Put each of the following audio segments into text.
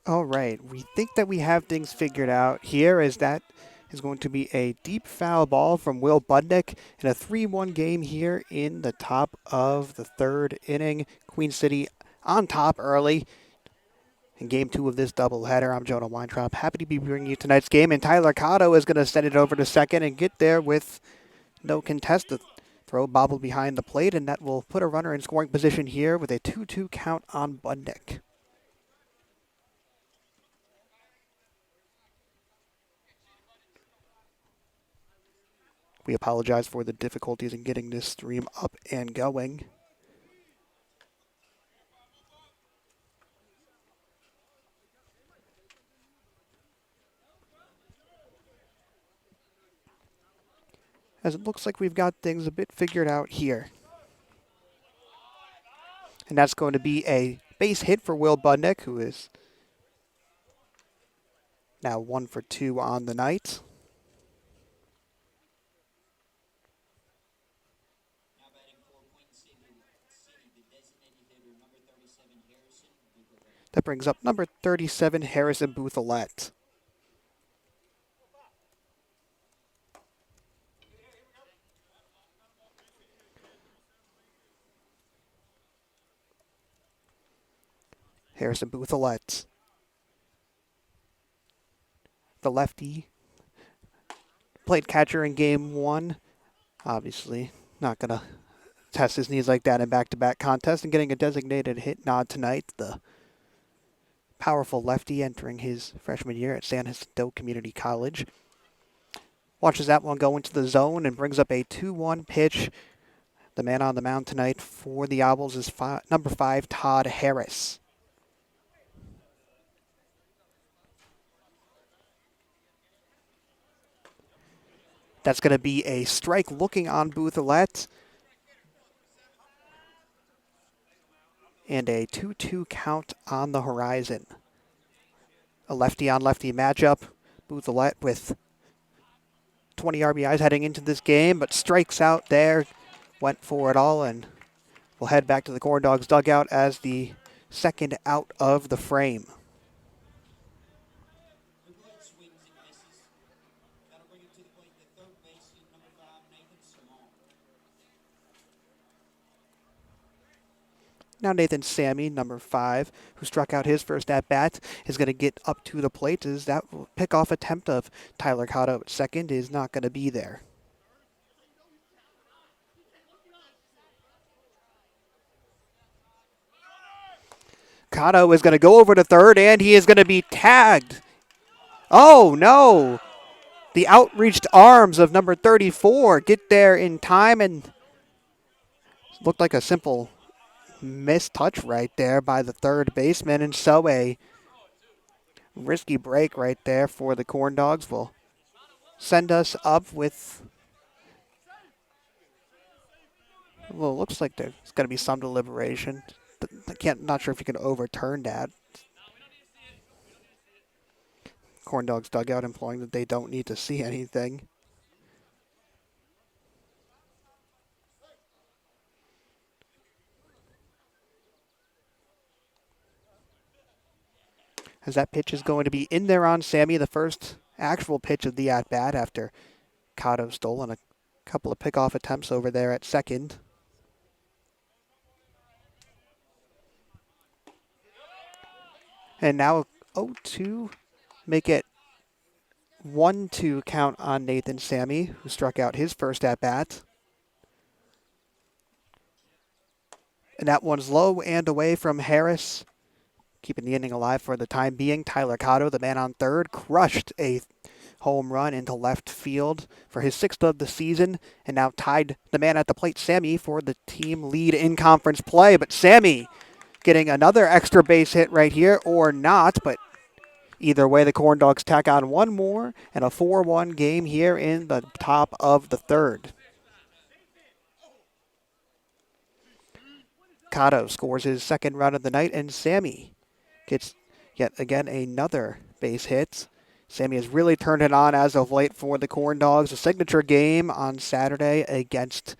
All right, we think that we have things figured out here as that is going to be a deep foul ball from Will Budnick in a 3-1 game here in the top of the third inning. Queen City on top early in game two of this doubleheader. I'm Jonah Weintraub, happy to be bringing you tonight's game, and Tyler Cotto is going to send it over to second and get there with no contest. The throw bobbled behind the plate, and that will put a runner in scoring position here with a 2-2 count on Budnick. We apologize for the difficulties in getting this stream up and going. As it looks like we've got things a bit figured out here. And that's going to be a base hit for Will Budnick, who is now 1 for 2 on the night. That brings up number 37, Harrison Bouthelette. Harrison Bouthelette, the lefty, played catcher in game one. Obviously, not going to test his knees like that in back-to-back contests, and getting a designated hit nod tonight. The powerful lefty entering his freshman year at San Jacinto Community College. Watches that one go into the zone and brings up a 2-1 pitch. The man on the mound tonight for the Owls is number 5, Todd Harris. That's going to be a strike looking on Bouthelette. And a 2-2 count on the horizon. A lefty-on-lefty matchup. Bouthelette with 20 RBIs heading into this game, but strikes out there. Went for it all, and we'll head back to the Corndogs dugout as the second out of the frame. Now Nathan Sammy, number 5, who struck out his first at-bat, is going to get up to the plate as that pick-off attempt of Tyler Cotto at second is not going to be there. Cotto is going to go over to third, and he is going to be tagged. Oh, no. The outreached arms of number 34 get there in time, and looked like a simple missed touch right there by the third baseman, and so a risky break right there for the Corndogs will send us up with, well, it looks like there's going to be some deliberation. Not sure if you can overturn that. Corndogs dugout implying that they don't need to see anything. As that pitch is going to be in there on Sammy, the first actual pitch of the at-bat after Cotto stole on a couple of pickoff attempts over there at second. And now 0-2, make it 1-2 count on Nathan Sammy, who struck out his first at-bat. And that one's low and away from Harris, keeping the inning alive for the time being. Tyler Cotto, the man on third, crushed a home run into left field for his 6th of the season, and now tied the man at the plate, Sammy, for the team lead in conference play. But Sammy getting another extra base hit right here, or not, but either way, the Corndogs tack on one more and a 4-1 game here in the top of the third. Cotto scores his second run of the night, and Sammy gets yet again another base hit. Sammy has really turned it on as of late for the Corndogs. A signature game on Saturday against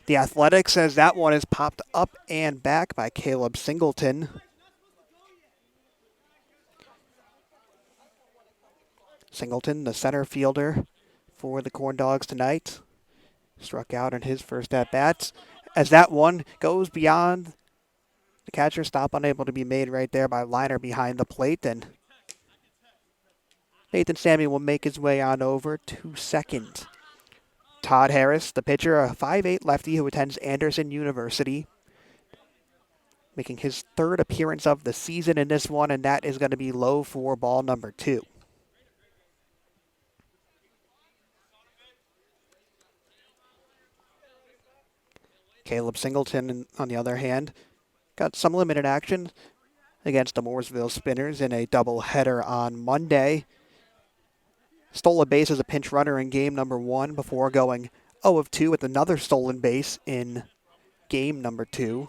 the Athletics, as that one is popped up and back by Caleb Singleton. Singleton, the center fielder for the Corndogs tonight, struck out in his first at-bats. As that one goes beyond the catcher, stop unable to be made right there by Liner behind the plate, and Nathan Sammy will make his way on over to second. Todd Harris, the pitcher, a 5'8 lefty who attends Anderson University, making his third appearance of the season in this one, and that is going to be low for ball number 2. Caleb Singleton, on the other hand, got some limited action against the Mooresville Spinners in a doubleheader on Monday. Stole a base as a pinch runner in game number 1 before going 0 of 2 with another stolen base in game number 2.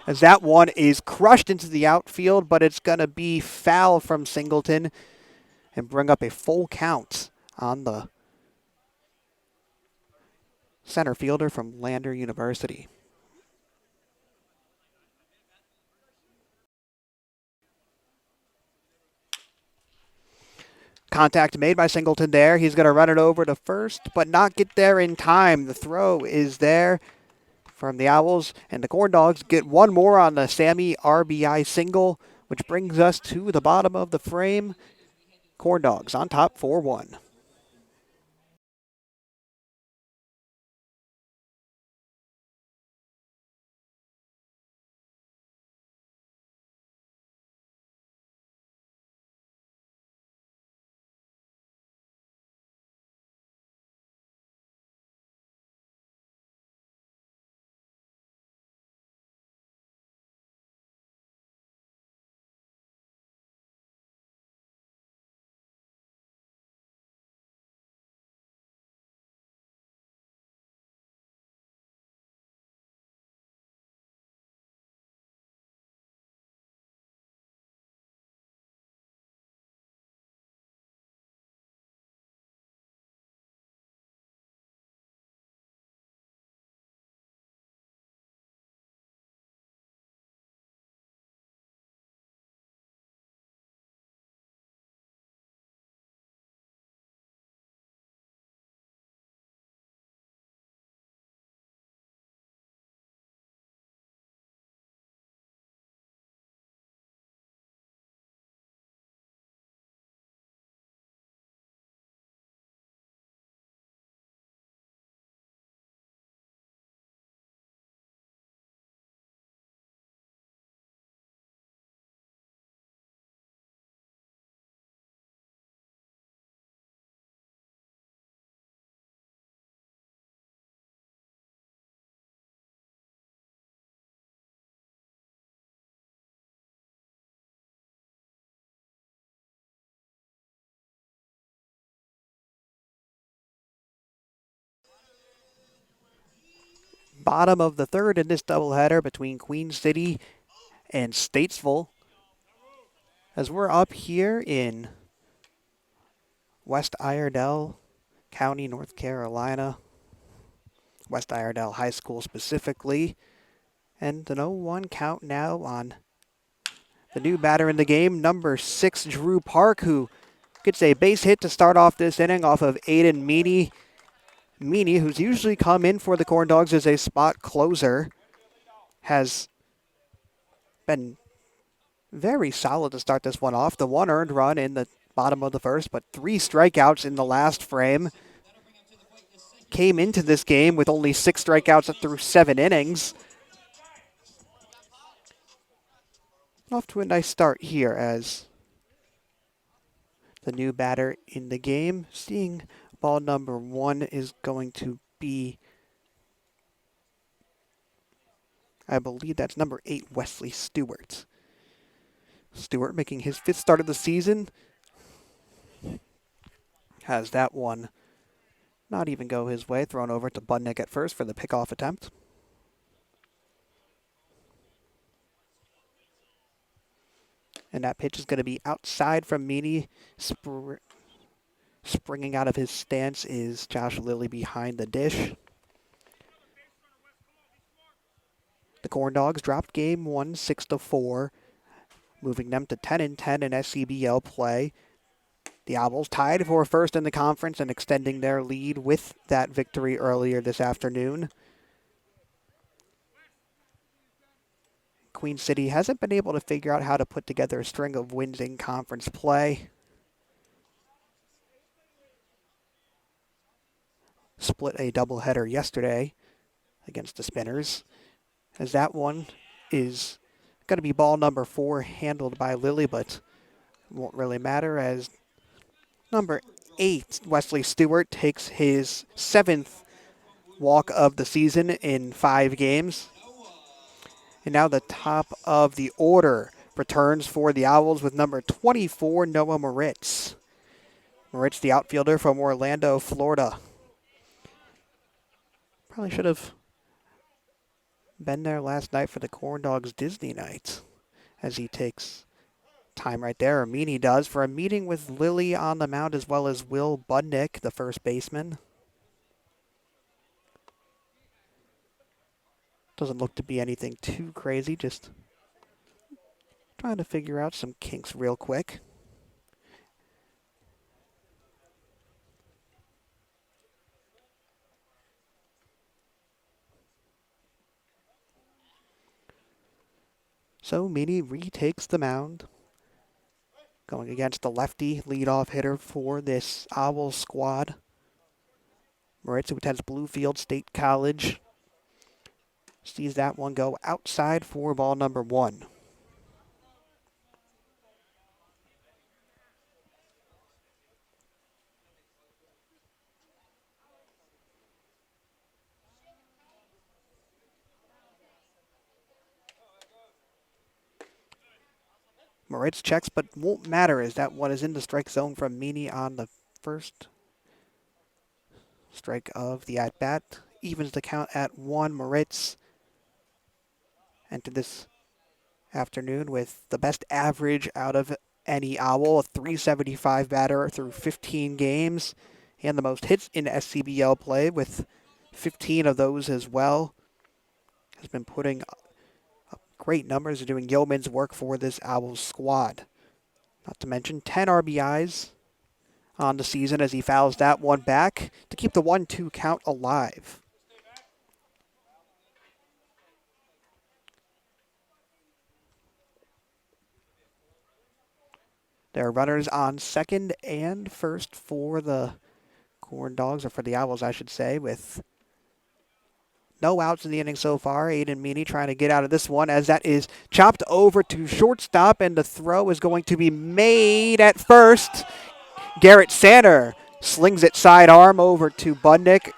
As that one is crushed into the outfield, but it's going to be foul from Singleton and bring up a full count on the center fielder from Lander University. Contact made by Singleton there. He's going to run it over to first, but not get there in time. The throw is there from the Owls, and the Corndogs get one more on the Sammy RBI single, which brings us to the bottom of the frame. Corndogs on top 4-1. Bottom of the third in this doubleheader between Queen City and Statesville. As we're up here in West Iredell County, North Carolina, West Iredell High School specifically, and an 0-1 count now on the new batter in the game, number 6, Drew Park, who gets a base hit to start off this inning off of Aiden Meany. Meany, who's usually come in for the Corndogs as a spot closer, has been very solid to start this one off. The 1 earned run in the bottom of the first, but 3 strikeouts in the last frame. Came into this game with only 6 strikeouts through 7 innings. Off to a nice start here as the new batter in the game. Seeing ball number 1 is going to be, I believe that's number 8, Wesley Stewart. Stewart making his 5th start of the season. Has that one not even go his way. Thrown over to Budnick at first for the pickoff attempt. And that pitch is going to be outside from Meany. Springing out of his stance is Josh Lilly behind the dish. The Corndogs dropped game 1 6-4 moving them to 10-10 in SCBL play. The Owls tied for first in the conference and extending their lead with that victory earlier this afternoon. Queen City hasn't been able to figure out how to put together a string of wins in conference play. Split a doubleheader yesterday against the Spinners, as that one is going to be ball number 4 handled by Lily, but won't really matter as number 8, Wesley Stewart, takes his 7th walk of the season in 5 games. And now the top of the order returns for the Owls with number 24, Noah Moritz. Moritz, the outfielder from Orlando, Florida. Probably should have been there last night for the Corndogs Disney night, as he takes time right there, or Meany does, for a meeting with Lily on the mound, as well as Will Budnick, the first baseman. Doesn't look to be anything too crazy, just trying to figure out some kinks real quick. So Meany retakes the mound, going against the lefty leadoff hitter for this Owls squad. Moritz, who attends Bluefield State College, sees that one go outside for ball number 1. Moritz checks, but won't matter as that one is in the strike zone from Meany on the first strike of the at-bat. Evens the count at 1. Moritz entered this afternoon with the best average out of any Owl, a .375 batter through 15 games, and the most hits in SCBL play with 15 of those as well. Has been putting great numbers and doing yeoman's work for this Owls squad. Not to mention 10 RBIs on the season as he fouls that one back to keep the 1-2 count alive. There are runners on second and first for the Corndogs, or for the Owls, I should say, with no outs in the inning so far. Aiden Meany trying to get out of this one as that is chopped over to shortstop, and the throw is going to be made at first. Garrett Sanner slings it sidearm over to Budnick,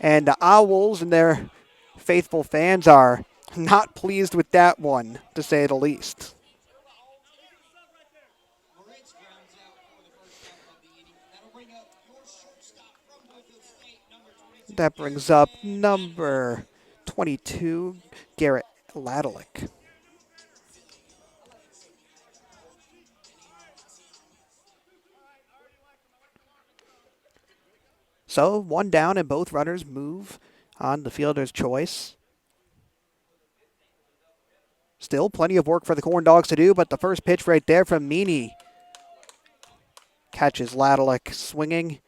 and the Owls and their faithful fans are not pleased with that one, to say the least. That brings up number 22, Garrett Ladelick. So 1 down and both runners move on the fielder's choice. Still plenty of work for the Corndogs to do, but the first pitch right there from Meany catches Ladelick swinging.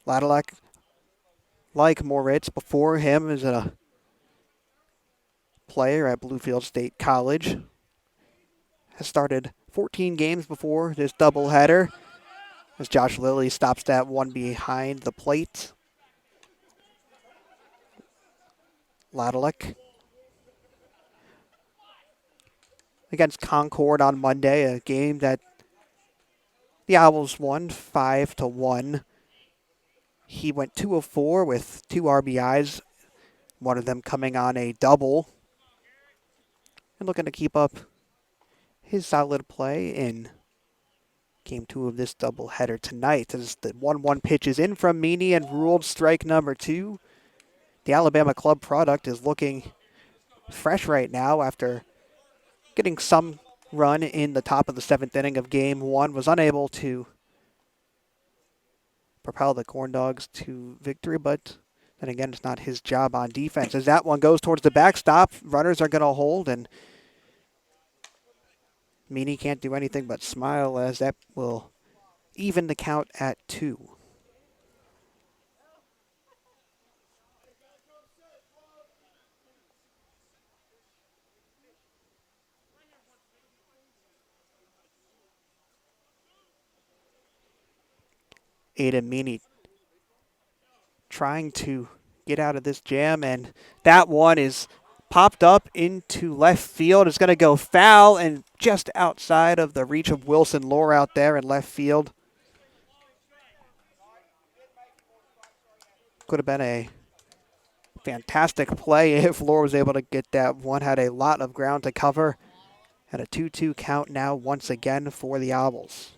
Ladelick, like Moritz before him, is a player at Bluefield State College. Has started 14 games before this doubleheader as Josh Lilly stops that one behind the plate. Ladelick against Concord on Monday, a game that the Owls won 5-1. He went 2 of 4 with 2 RBIs, one of them coming on a double. And looking to keep up his solid play in game 2 of this doubleheader tonight. As the 1-1 pitch is in from Meany and ruled strike number 2. The Alabama club product is looking fresh right now after getting some run in the top of the 7th inning of game 1. Was unable to propel the Corndogs to victory, but then again, it's not his job on defense. As that one goes towards the backstop, runners are going to hold, and Meany can't do anything but smile as that will even the count at 2. Aiden Meany trying to get out of this jam, and that one is popped up into left field. It's going to go foul and just outside of the reach of Wilson Lohr out there in left field. Could have been a fantastic play if Lohr was able to get that one. Had a lot of ground to cover. And a 2-2 count now once again for the Owls.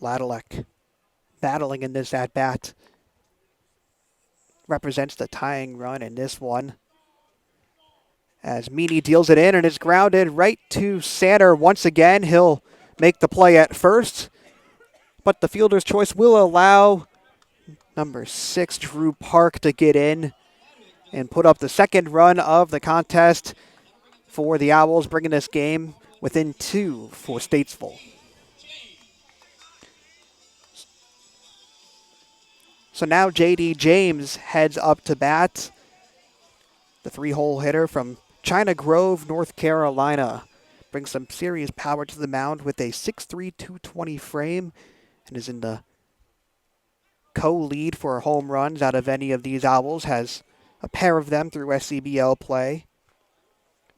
Ladalek battling in this at-bat. Represents the tying run in this one. As Meany deals it in and it's grounded right to Sander once again. He'll make the play at first, but the fielder's choice will allow number 6, Drew Park, to get in and put up the second run of the contest for the Owls, bringing this game within 2 for Statesville. So now J.D. James heads up to bat. The 3-hole hitter from China Grove, North Carolina. Brings some serious power to the mound with a 6'3", 220 frame and is in the co-lead for home runs out of any of these Owls. Has a pair of them through SCBL play,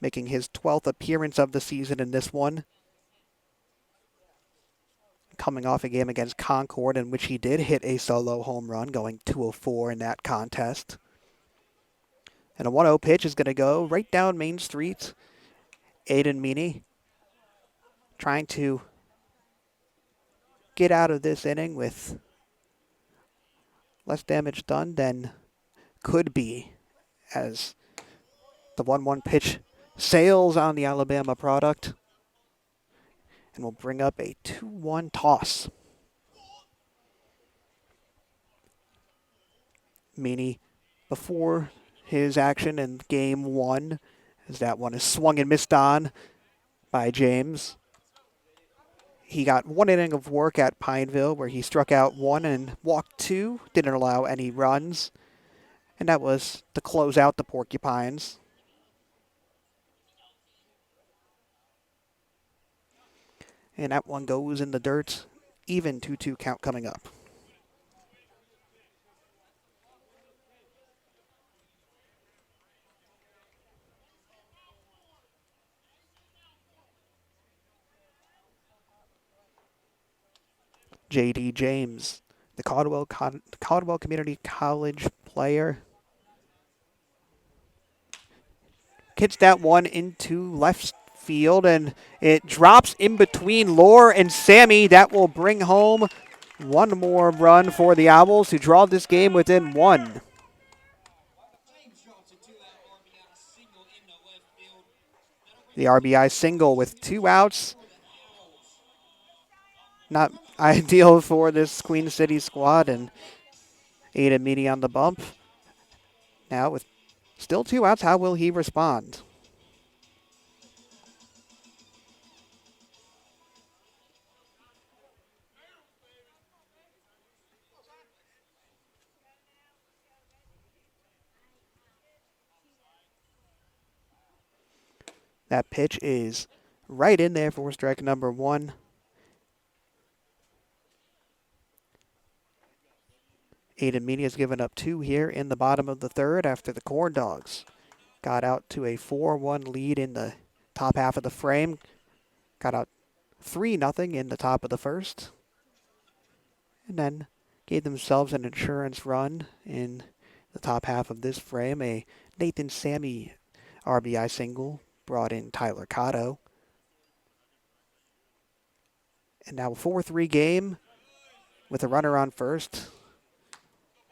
making his 12th appearance of the season in this one. Coming off a game against Concord in which he did hit a solo home run, going 204 in that contest. And a 1-0 pitch is going to go right down Main Street. Aiden Meany trying to get out of this inning with less damage done than could be, as the 1-1 pitch sails on the Alabama product and will bring up a 2-1 toss. Meany before his action in game 1, as that one is swung and missed on by James. He got 1 inning of work at Pineville where he struck out 1 and walked 2, didn't allow any runs, and that was to close out the Porcupines. And that one goes in the dirt. Even 2-2 count coming up. J.D. James, the Caldwell Community College player. Hits that one into left field, and it drops in between Lohr and Sammy. That will bring home one more run for the Owls, who draw this game within 1. The RBI single with 2 outs. Not ideal for this Queen City squad, and Aiden Meany on the bump. Now with still 2 outs, how will he respond? That pitch is right in there for strike number 1. Aiden Meany has given up 2 here in the bottom of the 3rd after the Corndogs got out to a 4-1 lead in the top half of the frame. Got out 3-0 in the top of the 1st. And then gave themselves an insurance run in the top half of this frame. A Nathan Sammy RBI single brought in Tyler Cotto. And now a 4-3 game with a runner on first.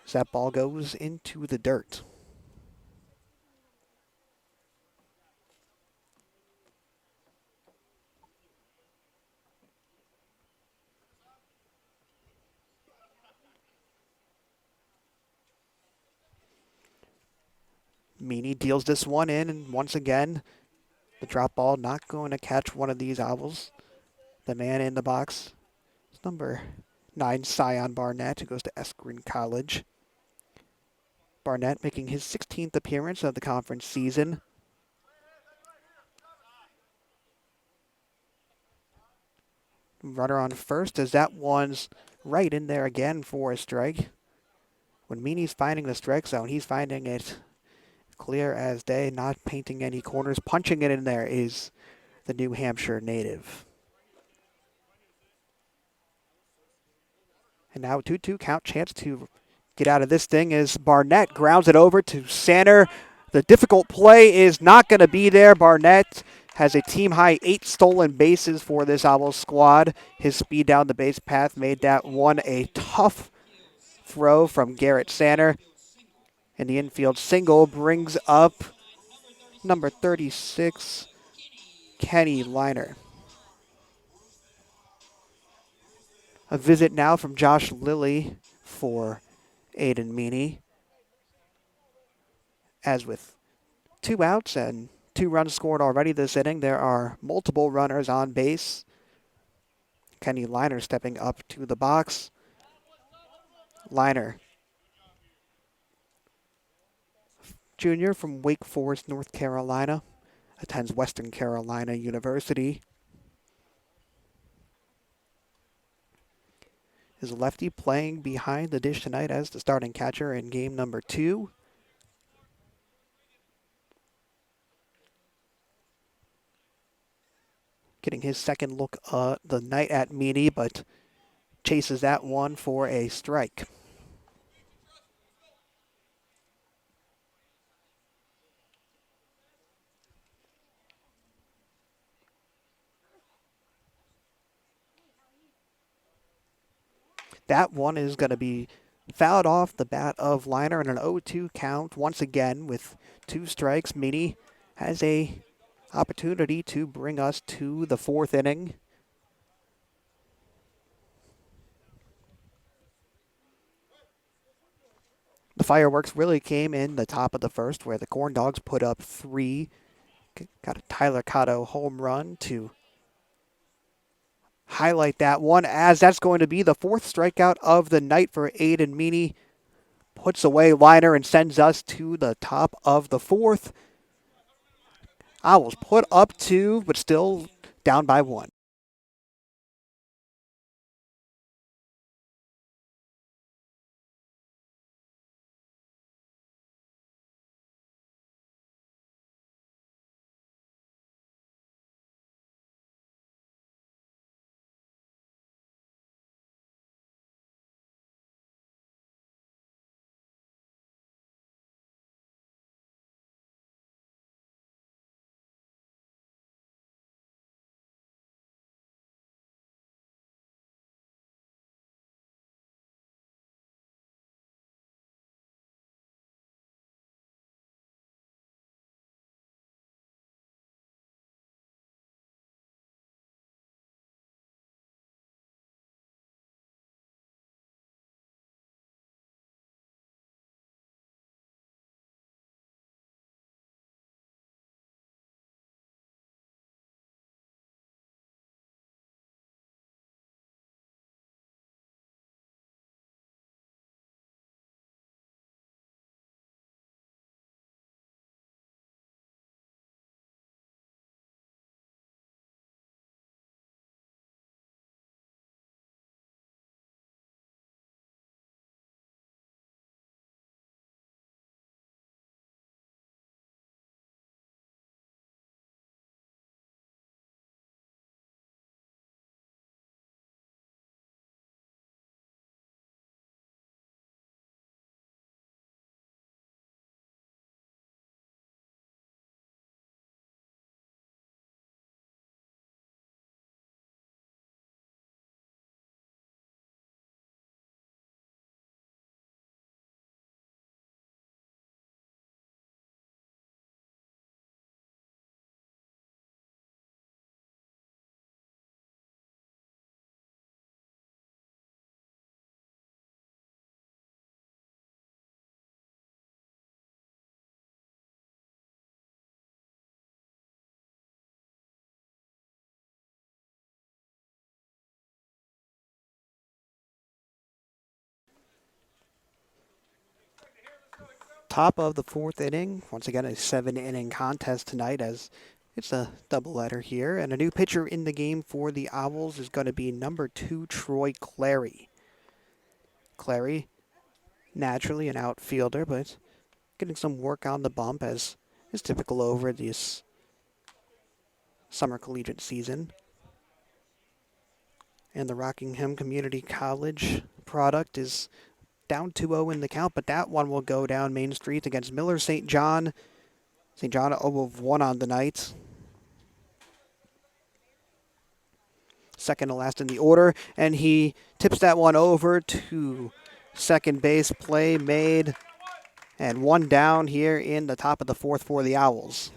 As that ball goes into the dirt. Meany deals this one in, and once again, the drop ball not going to catch one of these Owls. The man in the box is number 9, Scion Barnett, who goes to Eskrin College. Barnett making his 16th appearance of the conference season. Runner on first as that one's right in there again for a strike. When Meany's finding the strike zone, he's finding it clear as day, not painting any corners. Punching it in there is the New Hampshire native. And now 2-2 count, chance to get out of this thing as Barnett grounds it over to Sander. The difficult play is not going to be there. Barnett has a team-high 8 stolen bases for this Owls squad. His speed down the base path made that one a tough throw from Garrett Sander. And the infield single brings up number 36, Kenny Liner. A visit now from Josh Lilly for Aiden Meany. As with 2 outs and 2 runs scored already this inning, there are multiple runners on base. Kenny Liner stepping up to the box. Liner, junior from Wake Forest, North Carolina, attends Western Carolina University. Is lefty playing behind the dish tonight as the starting catcher in game number 2. Getting his second look the night at Meany, but chases that one for a strike. That one is going to be fouled off the bat of Liner in an 0-2 count. Once again, with 2 strikes, Meany has a opportunity to bring us to the 4th inning. The fireworks really came in the top of the first, where the Corndogs put up 3. Got a Tyler Cotto home run to highlight that one, as that's going to be the 4th strikeout of the night for Aiden Meany. Puts away Liner and sends us to the top of the 4th. Owls put up 2, but still down by 1. top of the fourth inning. Once again, a 7-inning contest tonight as it's a doubleheader here. And a new pitcher in the game for the Owls is going to be number 2, Troy Clary. Clary, naturally an outfielder, but getting some work on the bump as is typical over this summer collegiate season. And the Rockingham Community College product is down 2-0 in the count, but that one will go down Main Street against Miller St. John. St. John 0-1 on the night. Second to last in the order, and he tips that one over to second base. Play made, and one down here in the top of the fourth for the Owls.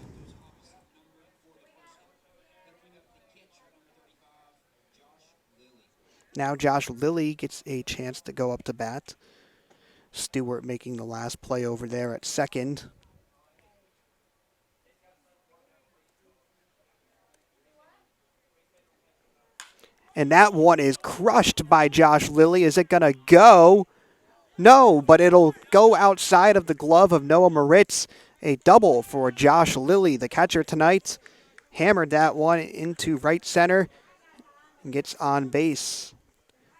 Now Josh Lilly gets a chance to go up to bat. Stewart making the last play over there at second. And that one is crushed by Josh Lilly. Is it going to go? No, but it'll go outside of the glove of Noah Moritz. A double for Josh Lilly, the catcher tonight. Hammered that one into right center and gets on base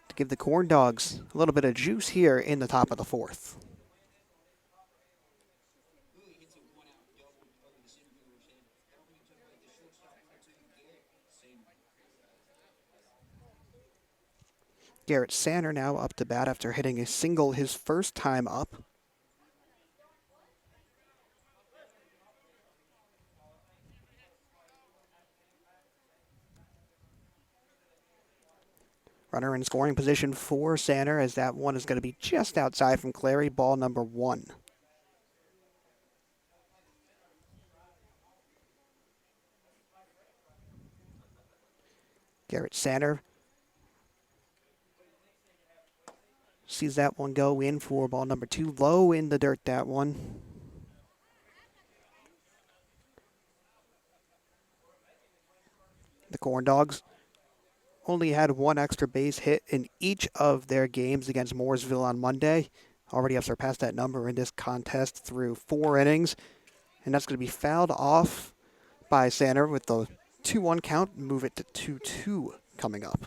to give the Corndogs a little bit of juice here in the top of the fourth. Garrett Sander now up to bat after hitting a single his first time up. Runner in scoring position for Sander as that one is going to be just outside from Clary, ball number 1. Garrett Sander sees that one go in for ball number 2. Low in the dirt, that one. The Corndogs only had one extra base hit in each of their games against Mooresville on Monday. Already have surpassed that number in this contest through 4 innings. And that's going to be fouled off by Sander with the 2-1 count. Move it to 2-2 coming up.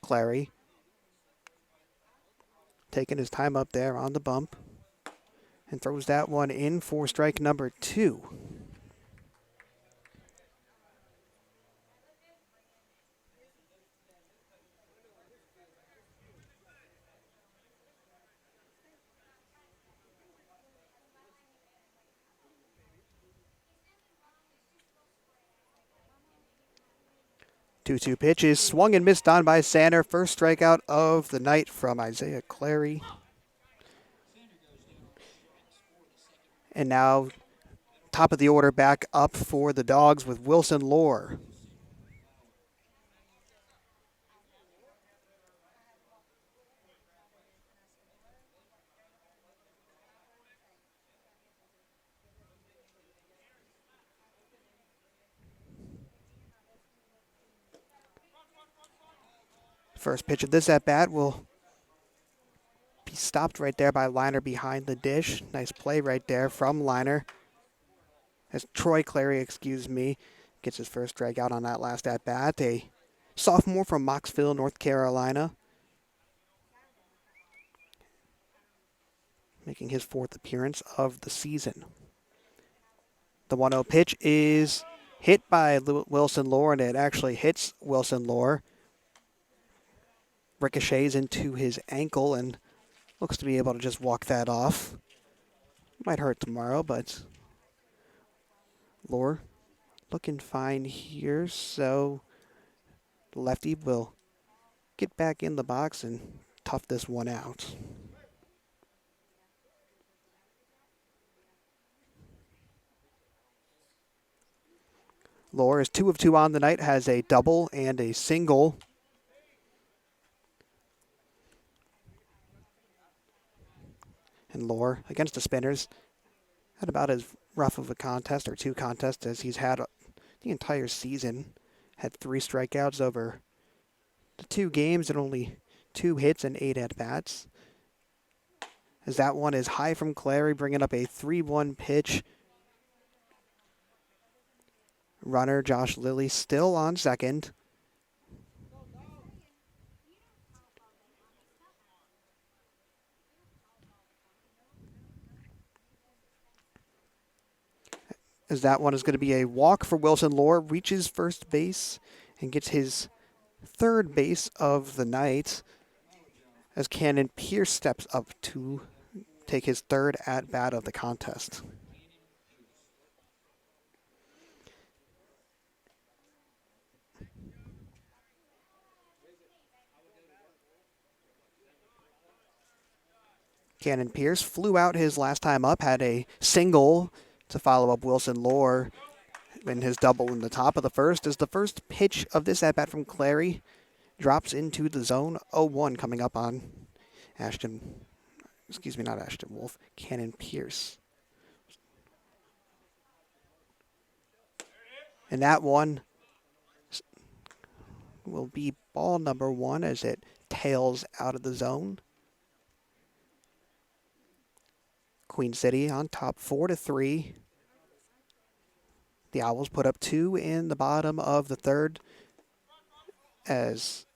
Clary taking his time up there on the bump and throws that one in for strike number 2. Two-two pitch is swung and missed on by Sander. First strikeout of the night from Isaiah Clary. And now top of the order back up for the Dogs with Wilson Lohr. First pitch of this at-bat will be stopped right there by Liner behind the dish. Nice play right there from Liner. As Troy Clary, gets his first strikeout on that last at-bat. A sophomore from Mocksville, North Carolina. Making his 4th appearance of the season. The 1-0 pitch is hit by Wilson Lohr, and it actually hits Wilson Lohr. Ricochets into his ankle and looks to be able to just walk that off. Might hurt tomorrow, but Lohr looking fine here, so the lefty will get back in the box and tough this one out. Lohr is 2 of 2 on the night, has a double and a single. And Lohr, against the Spinners, Had about as rough of a contest or two contests as he's had the entire season. Had 3 strikeouts over the 2 games and only 2 hits and 8 at-bats. As that one is high from Clary, bringing up a 3-1 pitch. Runner Josh Lilly still on second. As that one is going to be a walk for Wilson Lohr, reaches first base and gets his 3rd base of the night. As Cannon Pierce steps up to take his 3rd at-bat of the contest. Cannon Pierce flew out his last time up, had a single to follow up Wilson Lohr in his double in the top of the first. As the first pitch of this at-bat from Clary drops into the zone, 0-1 coming up on Cannon Pierce. And that one will be ball number 1 as it tails out of the zone. Queen City on top 4-3. The Owls put up 2 in the bottom of the 3rd as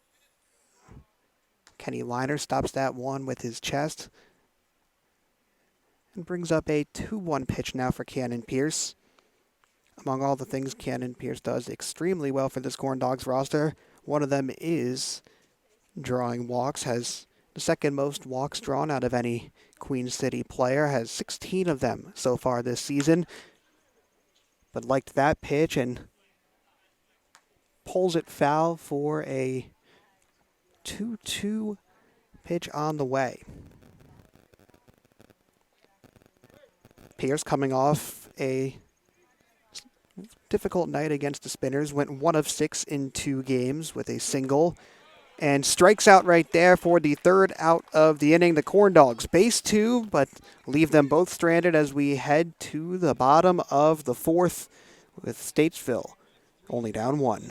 Kenny Liner stops that one with his chest and brings up a 2-1 pitch now for Cannon Pierce. Among all the things Cannon Pierce does extremely well for this Corndogs roster, one of them is drawing walks, has the 2nd most walks drawn out of any Queen City player, has 16 of them so far this season. But liked that pitch and pulls it foul for a 2-2 pitch on the way. Pierce coming off a difficult night against the Spinners, went 1 of 6 in 2 games with a single and strikes out right there for the 3rd out of the inning. The Corndogs base 2, but leave them both stranded as we head to the bottom of the 4th with Statesville only down 1.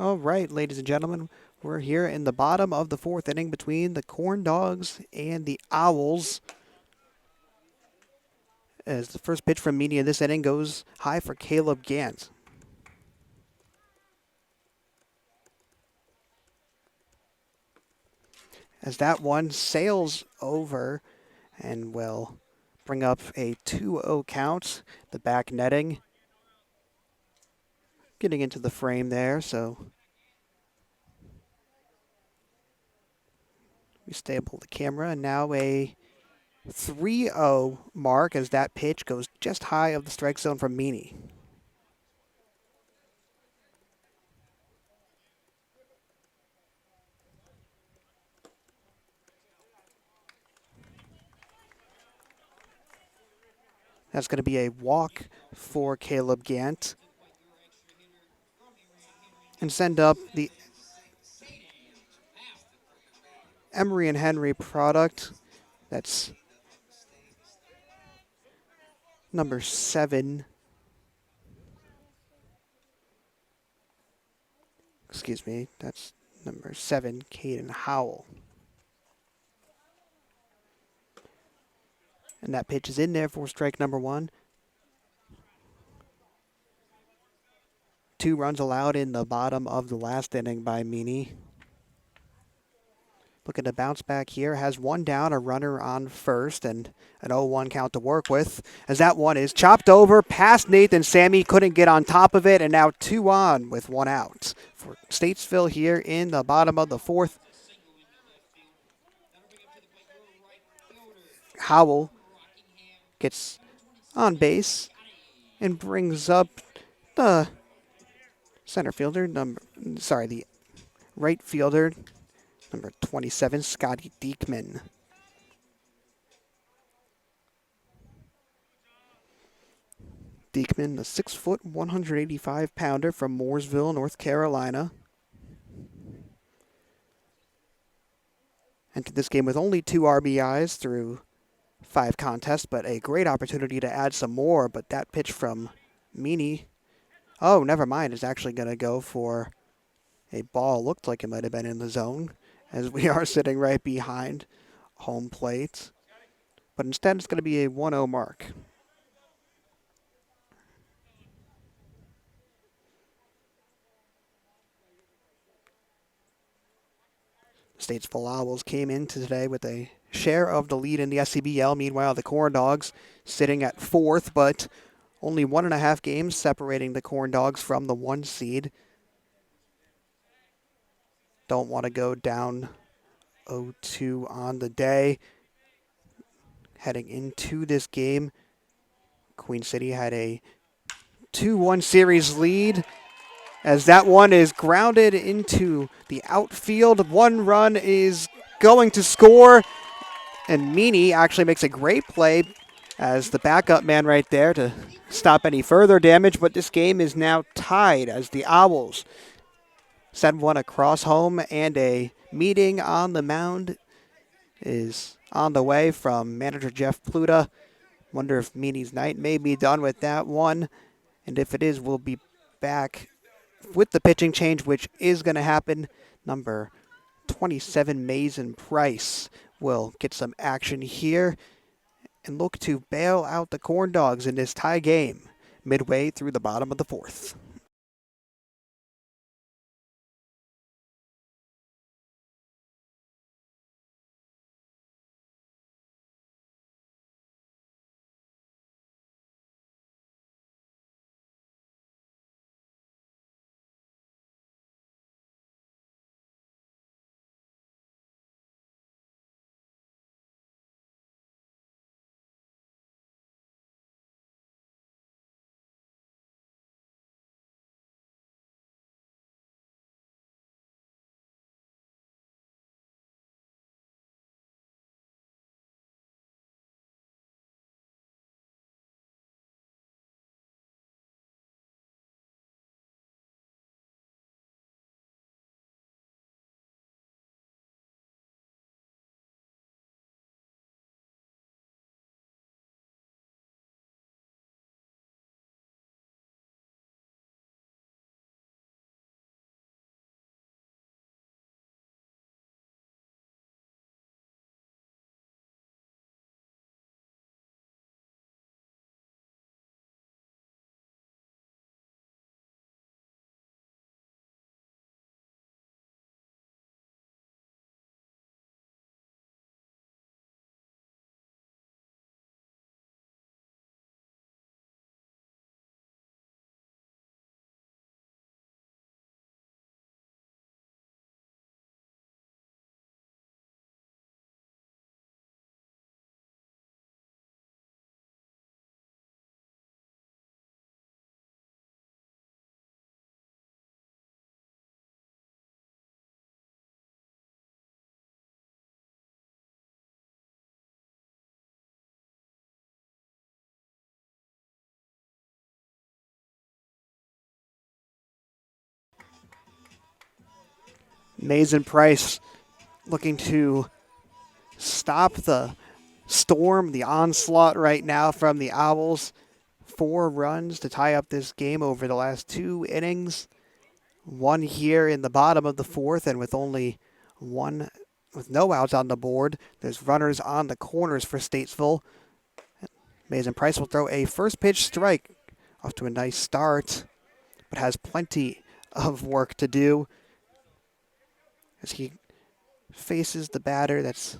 All right, ladies and gentlemen, we're here in the bottom of the 4th inning between the Corndogs and the Owls. As the first pitch from Meany in this inning goes high for Caleb Gant. as that one sails over and will bring up a 2-0 count. The back netting getting into the frame there, so we stable the camera, and now a 3-0 mark as that pitch goes just high of the strike zone from Meany. That's going to be a walk for Caleb Gant. And send up the Emery and Henry product. That's number 7. Excuse me, that's number 7, Caden Howell. And that pitch is in there for strike number 1. 2 runs allowed in the bottom of the last inning by Meany. Looking to bounce back here. Has 1 down, a runner on first, and an 0-1 count to work with. As that one is chopped over past Nathan Sammy, couldn't get on top of it, and now 2 on with 1 out for Statesville here in the bottom of the 4th. Howell gets on base and brings up the center fielder, the right fielder, number 27, Scotty Diekman. Diekman, the 6-foot, 185-pounder from Mooresville, North Carolina. Entered this game with only 2 RBIs through 5 contests, but a great opportunity to add some more. But that pitch from Meany, oh, never mind, is actually going to go for a ball. Looked like it might have been in the zone, as we are sitting right behind home plate. But instead, it's going to be a 1-0 mark. Statesville Owls came into today with a share of the lead in the SCBL. Meanwhile, the Corndogs sitting at 4th, but only 1.5 games separating the Corndogs from the 1 seed. Don't want to go down 0-2 on the day. Heading into this game, Queen City had a 2-1 series lead, as that one is grounded into the outfield. 1 run is going to score, and Meany actually makes a great play as the backup man right there to stop any further damage. But this game is now tied as the Owls send one across home, and a meeting on the mound is on the way from manager Jeff Pluta. Wonder if Meany's night may be done with that one, and if it is, we'll be back with the pitching change, which is going to happen. Number 27, Mason Price, will get some action here and look to bail out the Corndogs in this tie game midway through the bottom of the 4th. Mason Price looking to stop the storm, the onslaught right now from the Owls. 4 runs to tie up this game over the last 2 innings. 1 here in the bottom of the 4th, and with only 1, with no outs on the board, there's runners on the corners for Statesville. Mason Price will throw a first pitch strike, off to a nice start, but has plenty of work to do as he faces the batter. That's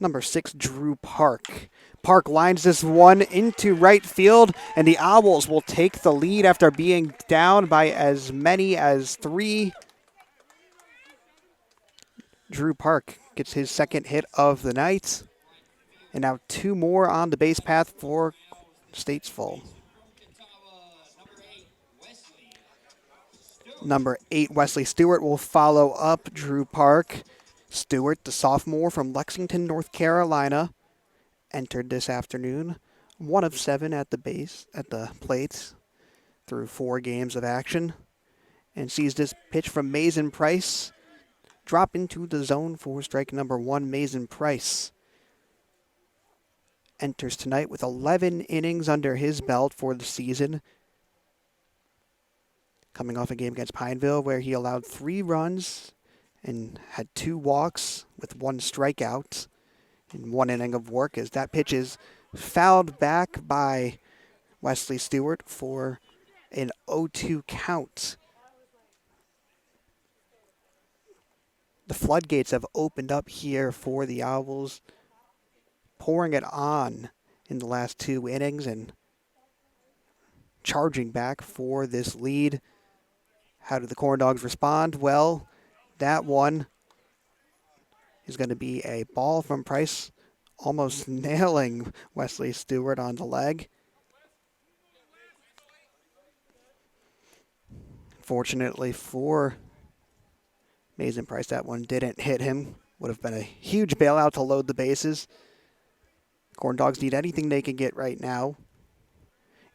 number 6, Drew Park. Park lines this one into right field, and the Owls will take the lead after being down by as many as 3. Drew Park gets his second hit of the night, and now 2 more on the base path for Statesville. Number 8, Wesley Stewart will follow up Drew Park. Stewart, the sophomore from Lexington, North Carolina, entered this afternoon. 1 of 7 at the plate through 4 games of action, and sees this pitch from Mason Price drop into the zone for strike number 1. Mason Price enters tonight with 11 innings under his belt for the season, coming off a game against Pineville where he allowed 3 runs and had 2 walks with 1 strikeout in 1 inning of work, as that pitch is fouled back by Wesley Stewart for an 0-2 count. The floodgates have opened up here for the Owls, pouring it on in the last 2 innings and charging back for this lead. How do the Corndogs respond? Well, that one is going to be a ball from Price, almost nailing Wesley Stewart on the leg. Fortunately for Mason Price, that one didn't hit him. Would have been a huge bailout to load the bases. Corndogs need anything they can get right now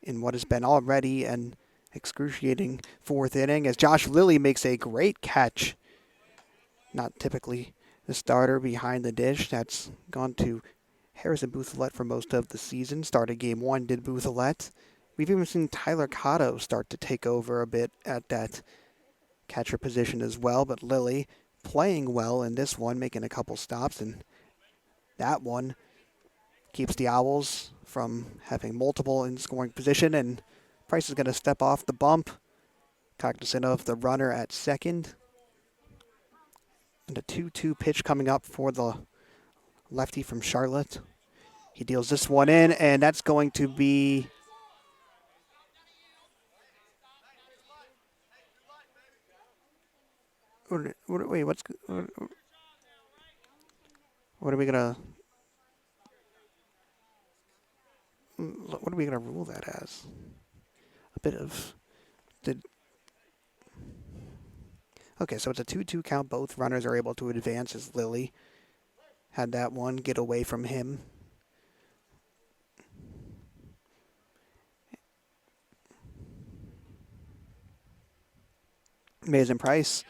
in what has been already an excruciating 4th inning, as Josh Lilly makes a great catch. Not typically the starter behind the dish. That's gone to Harrison Bouthillette for most of the season. Started game 1, did Bouthillette. We've even seen Tyler Cotto start to take over a bit at that catcher position as well, but Lilly playing well in this one, making a couple stops, and that one keeps the Owls from having multiple in scoring position, and Price is going to step off the bump, cognizant of the runner at second. And a 2-2 pitch coming up for the lefty from Charlotte. He deals this one in, and that's going to be wait, what are we gonna rule that as? A bit of Okay, so it's a 2-2 count. Both runners are able to advance as Lilly had that one get away from him. Mason Price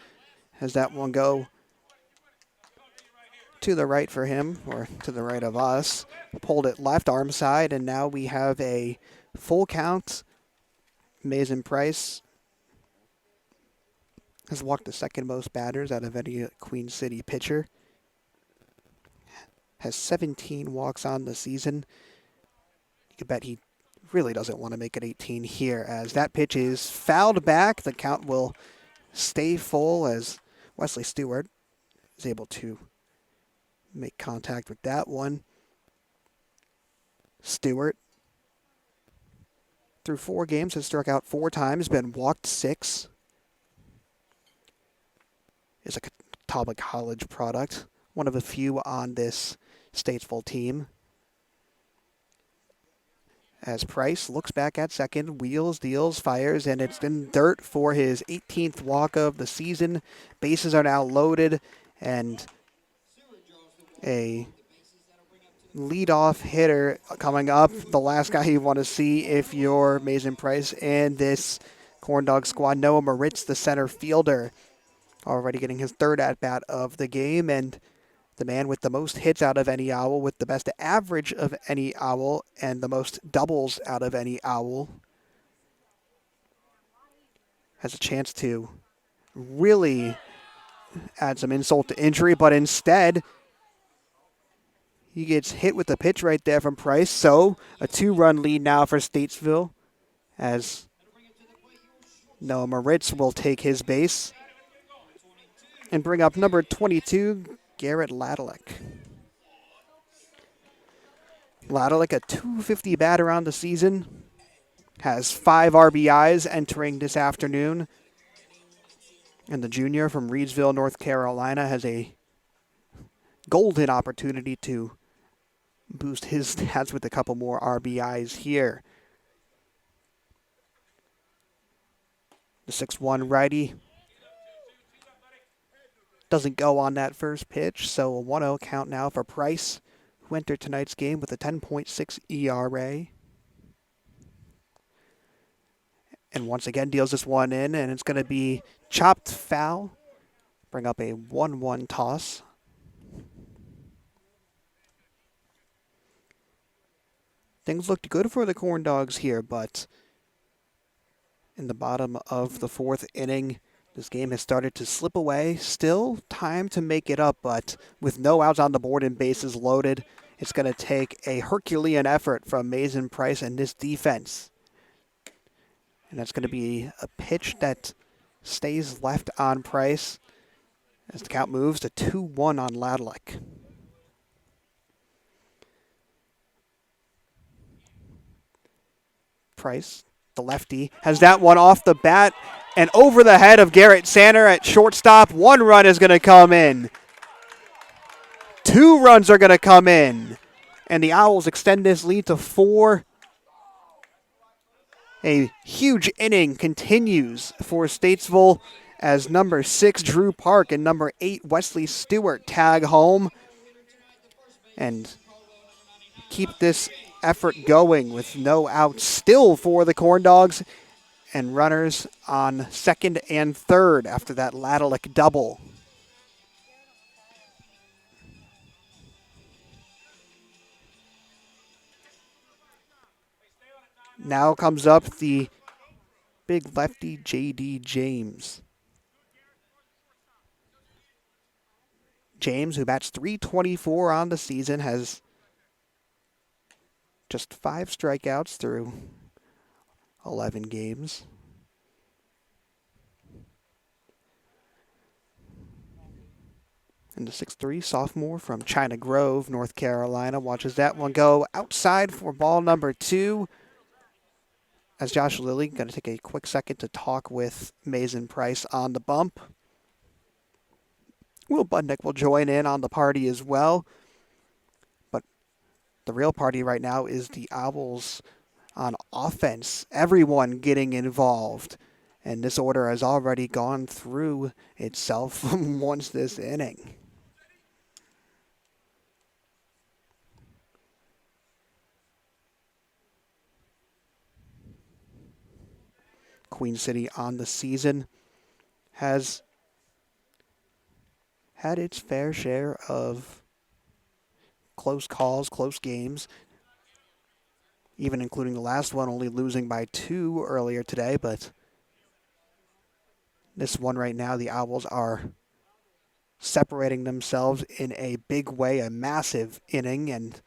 has that one go to the right for him, or to the right of us. Pulled it left arm side, and now we have a full count. Mason Price has walked the 2nd most batters out of any Queen City pitcher. Has 17 walks on the season. You can bet he really doesn't want to make it 18 here, as that pitch is fouled back. The count will stay full as Wesley Stewart is able to make contact with that one. Stewart, through 4 games, has struck out 4 times, been walked 6. Is a Catawba College product, one of a few on this Statesville team. As Price looks back at second, wheels, deals, fires, and it's in dirt for his 18th walk of the season. Bases are now loaded, and a leadoff hitter coming up. The last guy you want to see if you're Mason Price and this Corndog squad. Noah Moritz, the center fielder, already getting his third at-bat of the game, and the man with the most hits out of any Owl, with the best average of any Owl, and the most doubles out of any Owl, has a chance to really add some insult to injury, but instead he gets hit with a pitch right there from Price. So a 2-run lead now for Statesville, as Noah Moritz will take his base and bring up number 22, Garrett Ladalik. Ladalik, a .250 batter on the season, has 5 RBIs entering this afternoon. And the junior from Reidsville, North Carolina, has a golden opportunity to boost his stats with a couple more RBIs here. The 6'1" righty doesn't go on that first pitch, so a 1-0 count now for Price, who entered tonight's game with a 10.6 ERA. And once again deals this one in, and it's going to be chopped foul. Bring up a 1-1 toss. Things looked good for the Corndogs here, but in the bottom of the 4th inning, this game has started to slip away. Still time to make it up, but with no outs on the board and bases loaded, it's going to take a Herculean effort from Mason Price and this defense. And that's going to be a pitch that stays left on Price as the count moves to 2-1 on Ladalik. Price, the lefty, has that one off the bat and over the head of Garrett Sander at shortstop. 1 run is going to come in. 2 runs are going to come in. And the Owls extend this lead to 4. A huge inning continues for Statesville as number 6, Drew Park, and number 8, Wesley Stewart tag home and keep this effort going with no outs still for the Corndogs and runners on second and third after that Ladalik double. Now comes up the big lefty, J.D. James. James, who bats .324 on the season, has just 5 strikeouts through 11 games. And the 6'3" sophomore from China Grove, North Carolina, watches that one go outside for ball number 2. As Josh Lilly going to take a quick second to talk with Mason Price on the bump. Will Budnick will join in on the party as well. But the real party right now is the Owls on offense. Everyone getting involved. And this order has already gone through itself once this inning. Queen City on the season has had its fair share of close calls, close games, even including the last one, only losing by 2 earlier today. But this one right now, the Owls are separating themselves in a big way, a massive inning, and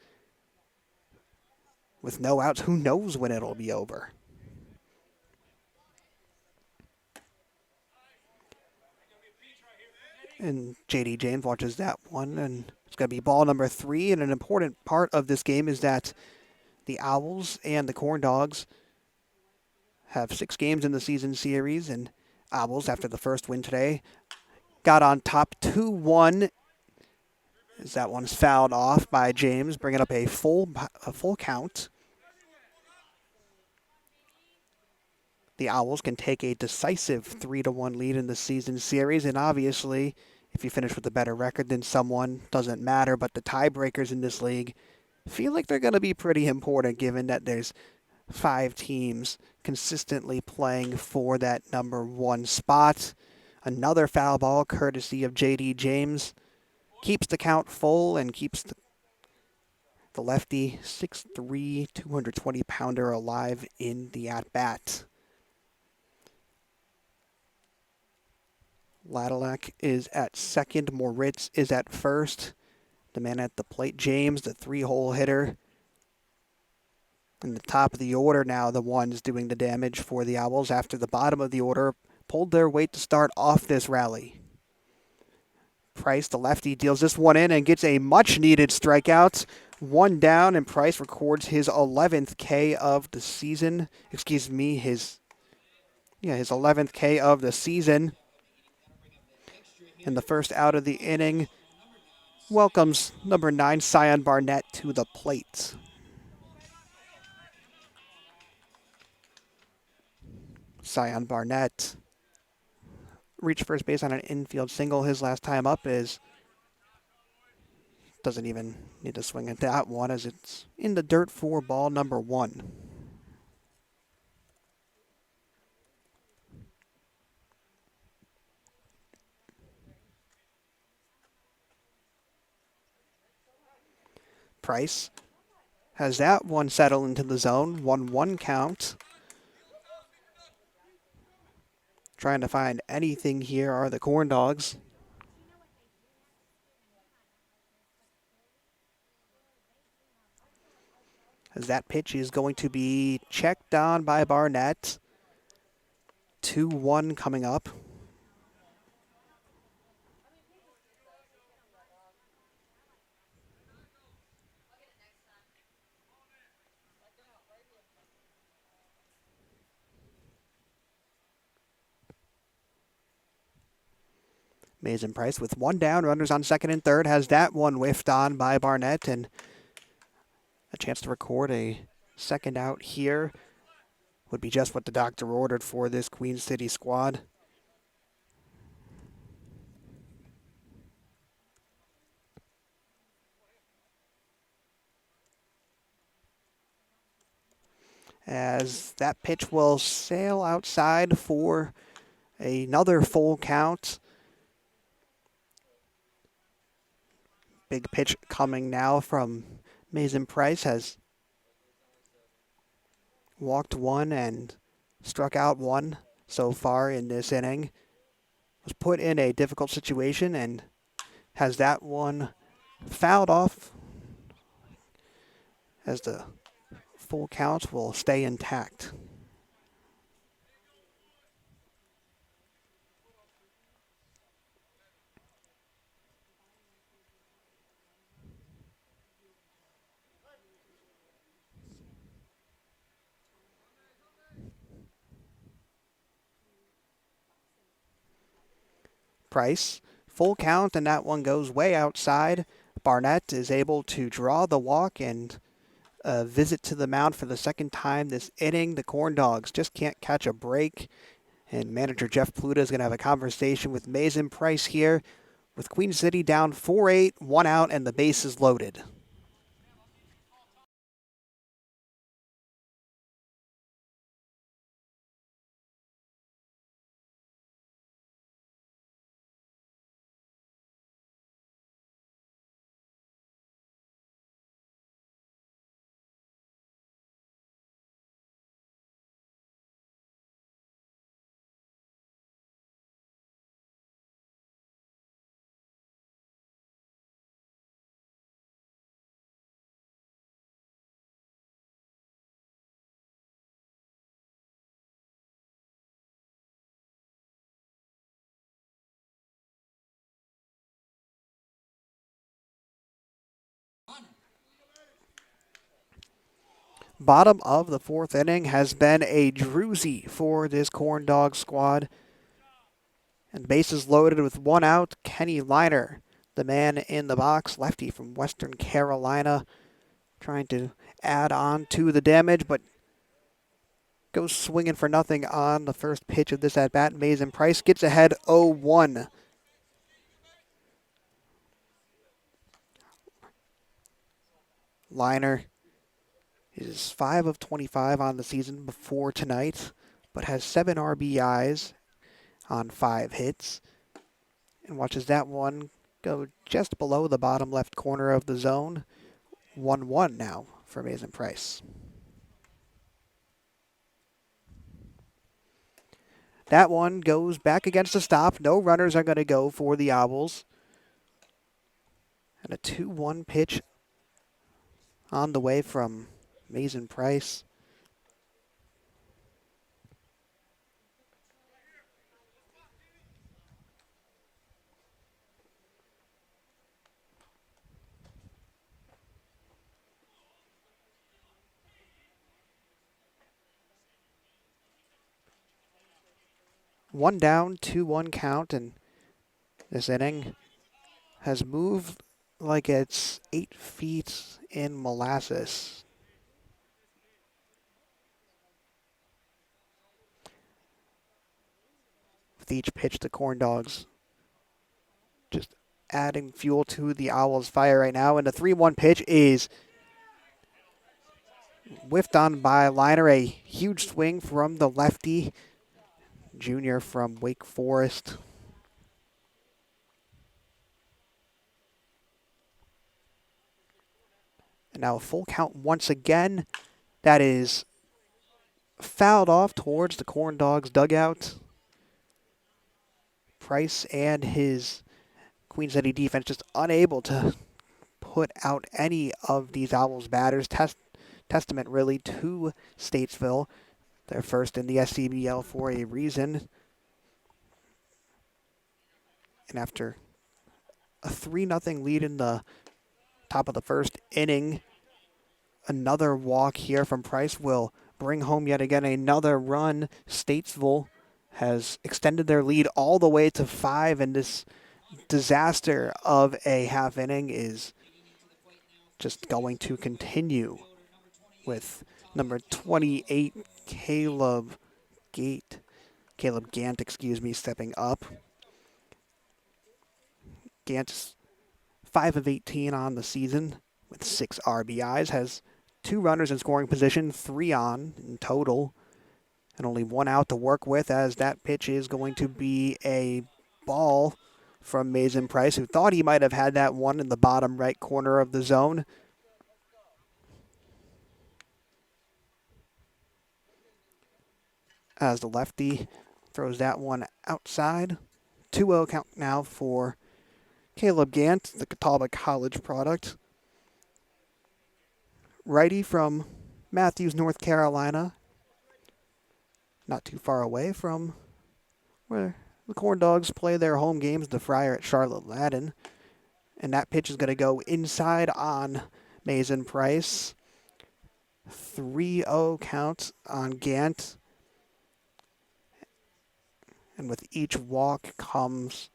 with no outs, who knows when it'll be over. And J.D. James watches that one, and it's going to be ball number 3. And an important part of this game is that the Owls and the Corndogs have 6 games in the season series, and Owls, after the first win today, got on top 2-1 as that one's fouled off by James, bringing up a full count. The Owls can take a decisive 3-1 lead in the season series, and obviously, if you finish with a better record than someone, doesn't matter, but the tiebreakers in this league feel like they're going to be pretty important given that there's 5 teams consistently playing for that number 1 spot. Another foul ball courtesy of J.D. James. Keeps the count full and keeps the lefty 6'3", 220-pounder alive in the at-bat. Ladalak is at second. Moritz is at first. The man at the plate, James, the three-hole hitter. In the top of the order now, the ones doing the damage for the Owls after the bottom of the order pulled their weight to start off this rally. Price, the lefty, deals this one in and gets a much-needed strikeout. One down, and Price records his 11th K of the season. Excuse me, his 11th K of the season. And the first out of the inning welcomes number 9, Sion Barnett, to the plate. Sion Barnett reached first base on an infield single his last time up. Doesn't even need to swing at that one as it's in the dirt for ball number 1. Price has that one settle into the zone. 1-1 count. Trying to find anything here are the Corndogs. As that pitch is going to be checked on by Barnett. 2-1 coming up. Mason Price with one down, runners on second and third, has that one whiffed on by Barnett, and a chance to record a second out here would be just what the doctor ordered for this Queen City squad. As that pitch will sail outside for another full count. Big pitch coming now from Mason Price. Has walked one and struck out one so far in this inning. Was put in a difficult situation and has that one fouled off as the full count will stay intact. Price, full count, and that one goes way outside. Barnett is able to draw the walk and a visit to the mound for the second time this inning. The Corndogs just can't catch a break, and manager Jeff Pluta is going to have a conversation with Mason Price here with Queen City down 4-8, one out, and the bases loaded. Bottom of the fourth inning has been a druzy for this Corndog squad. And bases loaded with one out. Kenny Liner, the man in the box, lefty from Western Carolina, trying to add on to the damage, but goes swinging for nothing on the first pitch of this at-bat. Mason Price gets ahead 0-1. Liner is 5 of 25 on the season before tonight, but has 7 RBIs on 5 hits. And watches that one go just below the bottom left corner of the zone. 1-1 now for Mason Price. That one goes back against the stop. No runners are going to go for the Owls. And a 2-1 pitch on the way from Mason Price. One down, 2-1 count, and this inning has moved like it's 8 feet in molasses. With each pitch, the Corndogs just adding fuel to the Owls' fire right now. And the 3-1 pitch is whiffed on by Liner. A huge swing from the lefty, junior from Wake Forest. And now a full count once again. That is fouled off towards the Corndogs dugout. Price and his Queen City defense just unable to put out any of these Owls batters. Testament really to Statesville. They're first in the SCBL for a reason. And after a 3-0 lead in the top of the first inning, another walk here from Price will bring home yet again another run. Statesville has extended their lead all the way to 5, and this disaster of a half inning is just going to continue with number 28, Caleb Gant, stepping up. Gant's 5 of 18 on the season with 6 RBIs, has 2 runners in scoring position, 3 on in total, and only 1 out to work with, as that pitch is going to be a ball from Mason Price, who thought he might have had that one in the bottom right corner of the zone. As the lefty throws that one outside. 2-0 count now for Caleb Gant, the Catawba College product. Righty from Matthews, North Carolina. Not too far away from where the Corndogs play their home games, the Friar at Charlotte-Ladin. And that pitch is going to go inside on Mason Price. 3-0 count on Gant. And with each walk comes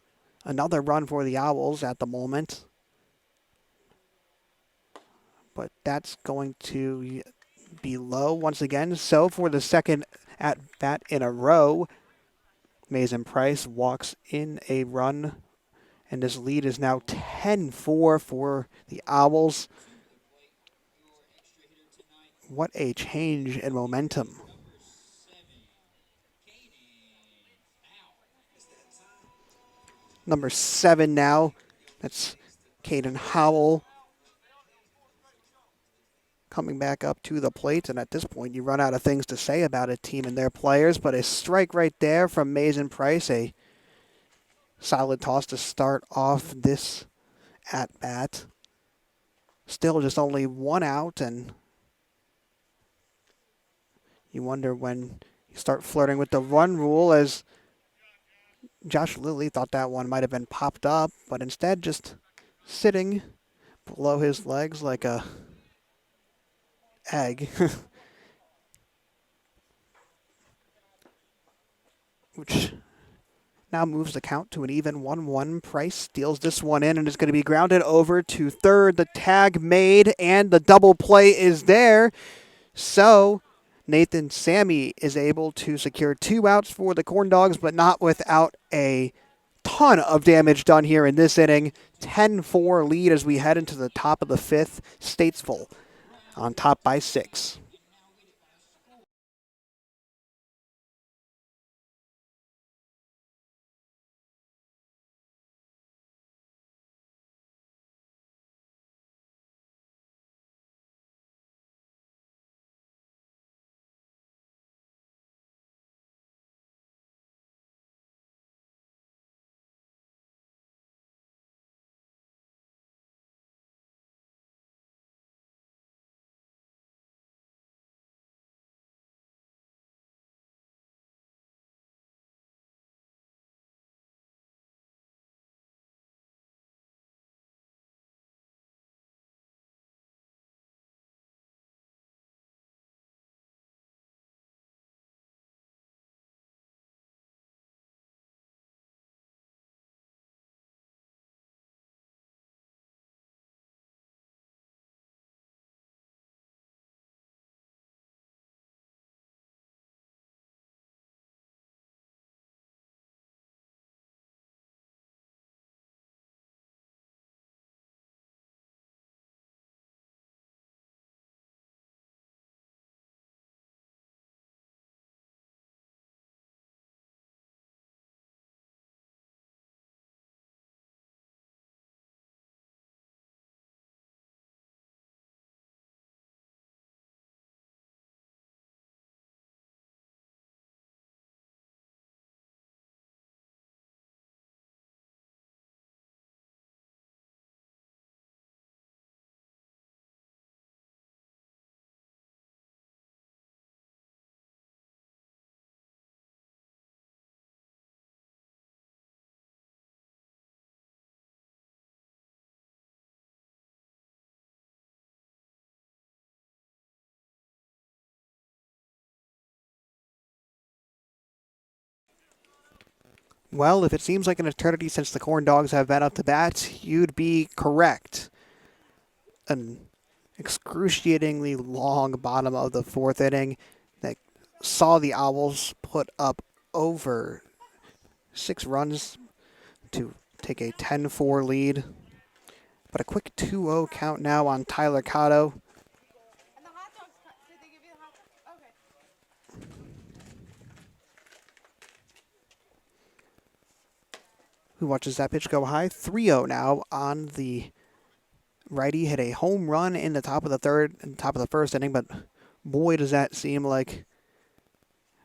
another run for the Owls at the moment. But that's going to be low once again. So for the second at bat in a row, Mason Price walks in a run. And this lead is now 10-4 for the Owls. What a change in momentum. Number 7 now. That's Caden Howell coming back up to the plate. And at this point, you run out of things to say about a team and their players. But a strike right there from Mason Price. A solid toss to start off this at-bat. Still just only 1 out. And you wonder when you start flirting with the run rule, as Josh Lilly thought that one might have been popped up, but instead just sitting below his legs like a egg. Which now moves the count to an even 1-1. Price steals this one in and is going to be grounded over to third. The tag made and the double play is there. So Nathan Sammy is able to secure 2 outs for the Corndogs, but not without a ton of damage done here in this inning. 10-4 lead as we head into the top of the 5th. Statesville on top by 6. Well, if it seems like an eternity since the Corndogs have been up to bat, you'd be correct. An excruciatingly long bottom of the fourth inning that saw the Owls put up over 6 runs to take a 10-4 lead. But a quick 2-0 count now on Tyler Cotto. Who watches that pitch go high? 3-0 now on the righty. Hit a home run in the top of the third and top of the first inning, but boy, does that seem like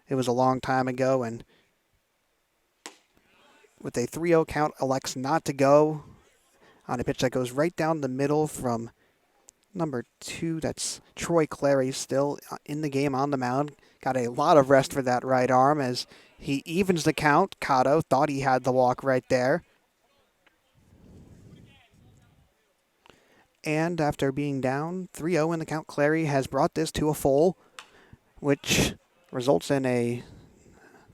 it was a long time ago. And with a 3-0 count, elects not to go on a pitch that goes right down the middle from number 2. That's Troy Clary, still in the game on the mound. Got a lot of rest for that right arm as he evens the count. Cotto thought he had the walk right there. And after being down 3-0 in the count, Clary has brought this to a full, which results in a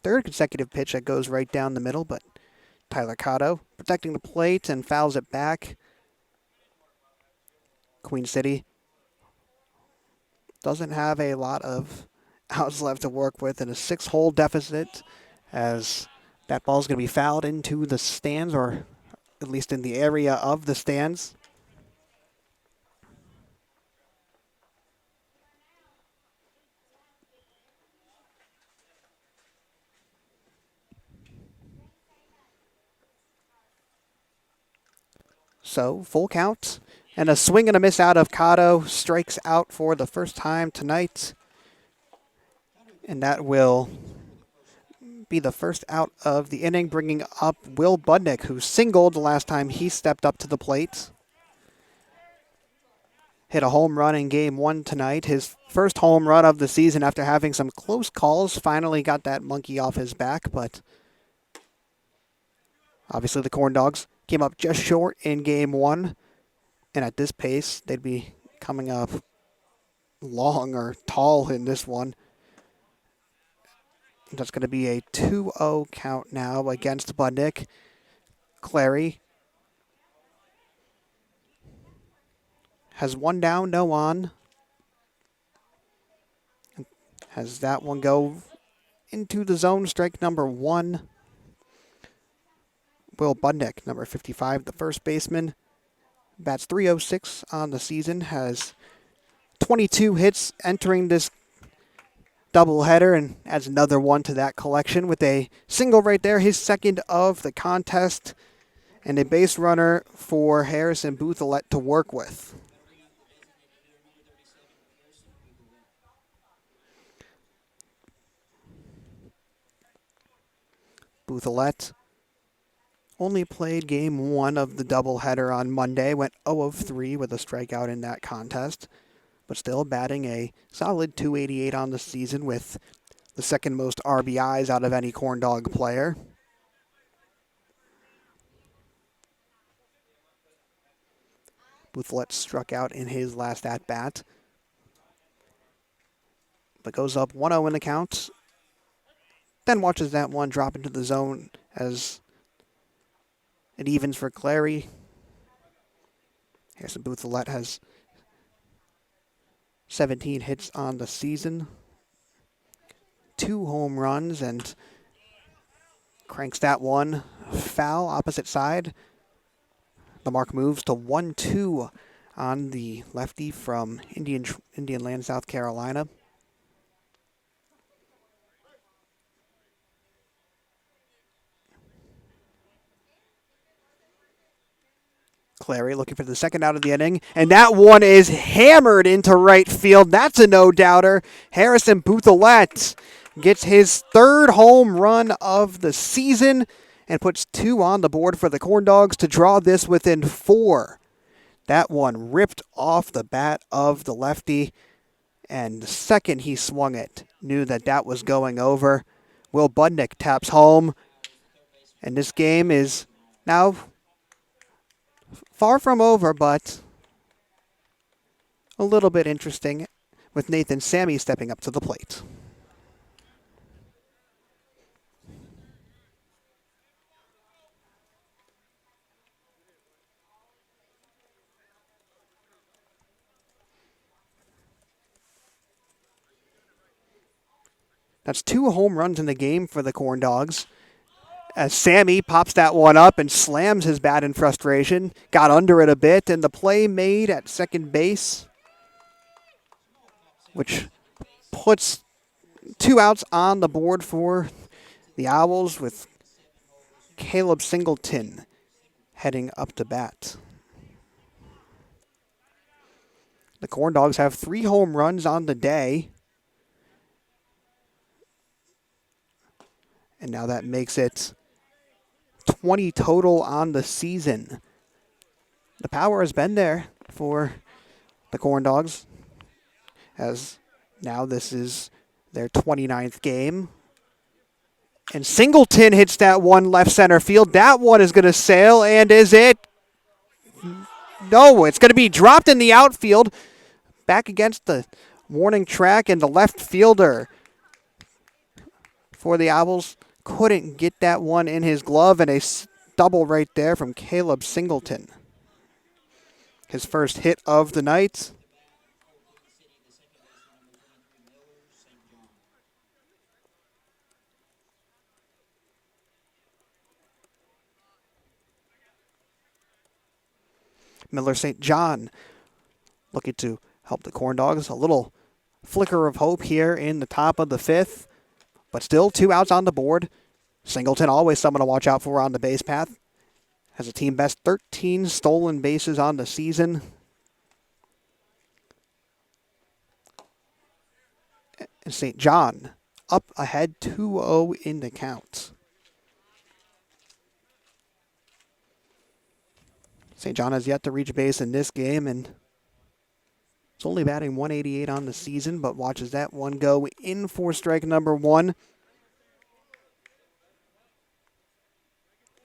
third consecutive pitch that goes right down the middle, but Tyler Cotto protecting the plate and fouls it back. Queen City doesn't have a lot of outs left to work with in a 6-hole deficit, as that ball is going to be fouled into the stands, or at least in the area of the stands. So, full count, and a swing and a miss out of Cotto. Strikes out for the first time tonight. And that will be the first out of the inning, bringing up Will Budnick, who singled the last time he stepped up to the plate. Hit a home run in Game 1 tonight. His first home run of the season after having some close calls. Finally got that monkey off his back, but obviously the Corndogs came up just short in Game 1. And at this pace, they'd be coming up long or tall in this one. That's going to be a 2-0 count now against Budnick. Clary has one down, no on. Has that one go into the zone, strike number 1. Will Budnick, number 55, the first baseman, bats .306 on the season, has 22 hits entering this doubleheader, and adds another one to that collection with a single right there, his second of the contest, and a base runner for Harrison Boothelet to work with. Boothelet only played Game 1 of the doubleheader on Monday, went 0 of 3 with a strikeout in that contest, but still batting a solid .288 on the season with the second most RBIs out of any Corndog player. Boothelet struck out in his last at-bat, but goes up 1-0 in the count, then watches that one drop into the zone as it evens for Clary. Harrison Boothelet has 17 hits on the season, 2 home runs, and cranks that one foul opposite side. The mark moves to 1-2 on the lefty from Indian Land, South Carolina. Clary looking for the second out of the inning, and that one is hammered into right field. That's a no-doubter. Harrison Boothelet gets his third home run of the season and puts 2 on the board for the Corndogs to draw this within 4. That one ripped off the bat of the lefty, and the second he swung it, knew that that was going over. Will Budnick taps home, and this game is now far from over, but a little bit interesting with Nathan Sammy stepping up to the plate. That's 2 home runs in the game for the Corndogs. As Sammy pops that one up and slams his bat in frustration. Got under it a bit, and the play made at second base, which puts 2 outs on the board for the Owls with Caleb Singleton heading up to bat. The Corndogs have 3 home runs on the day. And now that makes it 20 total on the season. The power has been there for the Corndogs, as now this is their 29th game. And Singleton hits that one left center field. That one is going to sail, and is it? No, it's going to be dropped in the outfield. Back against the warning track, and the left fielder for the Owls couldn't get that one in his glove, and a double right there from Caleb Singleton. His first hit of the night. Miller St. John looking to help the Corndogs. A little flicker of hope here in the top of the 5th, but still 2 outs on the board. Singleton, always someone to watch out for on the base path. Has a team best 13 stolen bases on the season. And St. John up ahead 2-0 in the count. St. John has yet to reach base in this game, and it's only batting 188 on the season, but watches that one go in for strike number 1.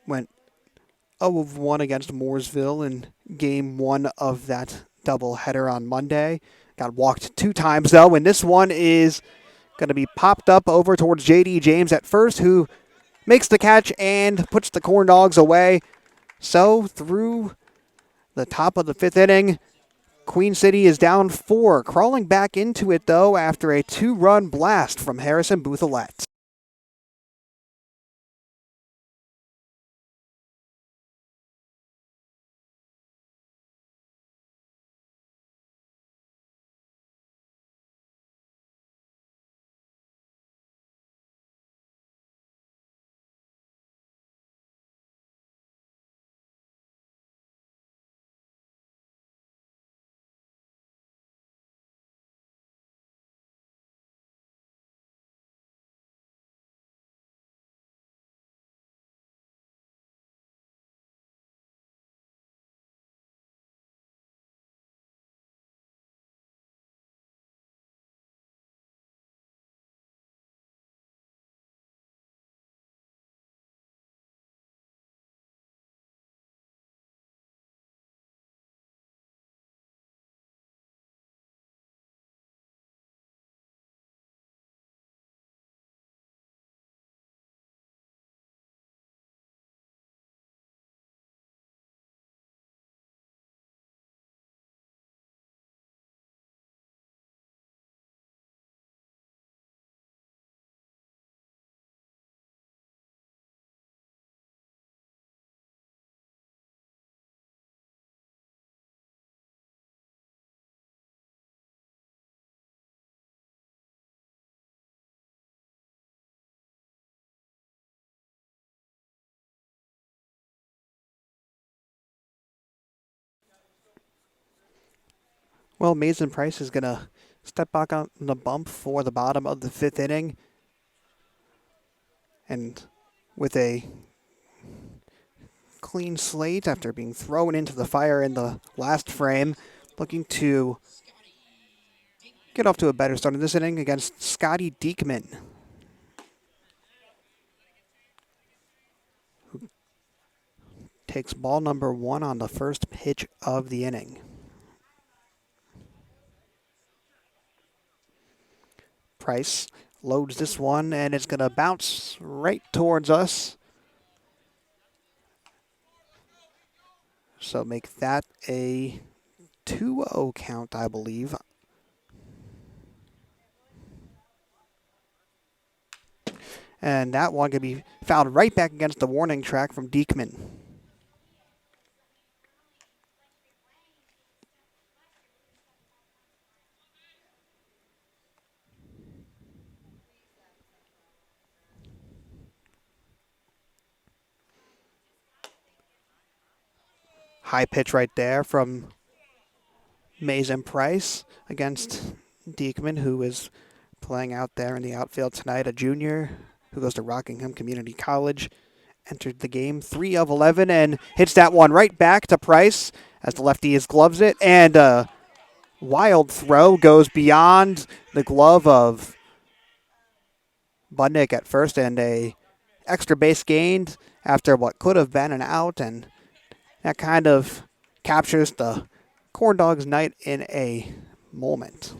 Went 0 of 1 against Mooresville in game 1 of that doubleheader on Monday. Got walked 2 times, though, and this one is going to be popped up over towards J.D. James at first, who makes the catch and puts the Corndogs away. So through the top of the 5th inning, Queen City is down 4, crawling back into it, though, after a 2-run blast from Harrison Bouthillette. Well, Mason Price is going to step back on the bump for the bottom of the 5th inning. And with a clean slate after being thrown into the fire in the last frame, looking to get off to a better start in this inning against Scotty Diekman, who takes ball number 1 on the first pitch of the inning. Price loads this one, and it's going to bounce right towards us. So make that a 2-0 count, I believe. And that one could be fouled right back against the warning track from Diekman. High pitch right there from Mason Price against Diekman, who is playing out there in the outfield tonight, a junior who goes to Rockingham Community College. Entered the game 3 of 11 and hits that one right back to Price as the lefty gloves it. And a wild throw goes beyond the glove of Budnick at first, and a extra base gained after what could have been an out, and that kind of captures the Corndogs night in a moment.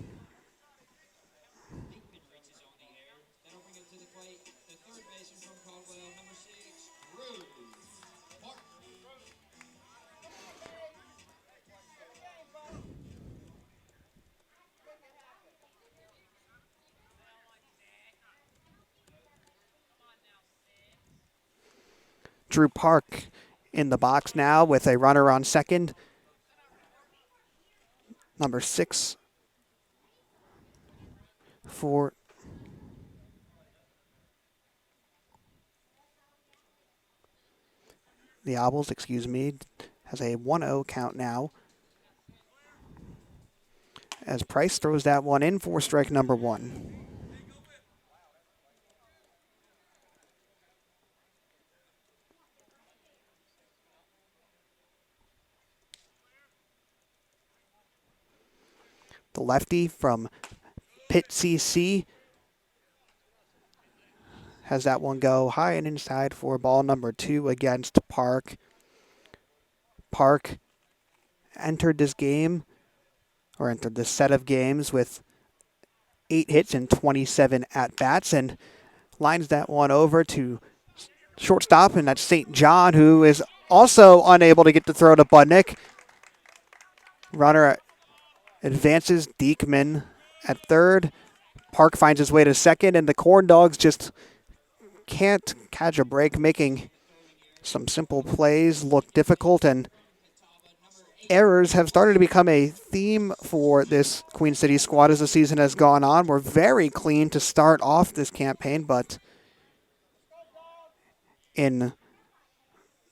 Drew Park in the box now with a runner on second. Number 6 for the Owls, has a 1-0 count now. As Price throws that one in for strike number 1. The lefty from Pitt CC has that one go high and inside for ball number 2 against Park. Park entered this set of games with 8 hits and 27 at-bats, and lines that one over to shortstop, and that's St. John, who is also unable to get the throw to Budnick. Runner advances. Diekman at third. Park finds his way to second, and the Corndogs just can't catch a break, making some simple plays look difficult, and errors have started to become a theme for this Queen City squad as the season has gone on. We're very clean to start off this campaign, but in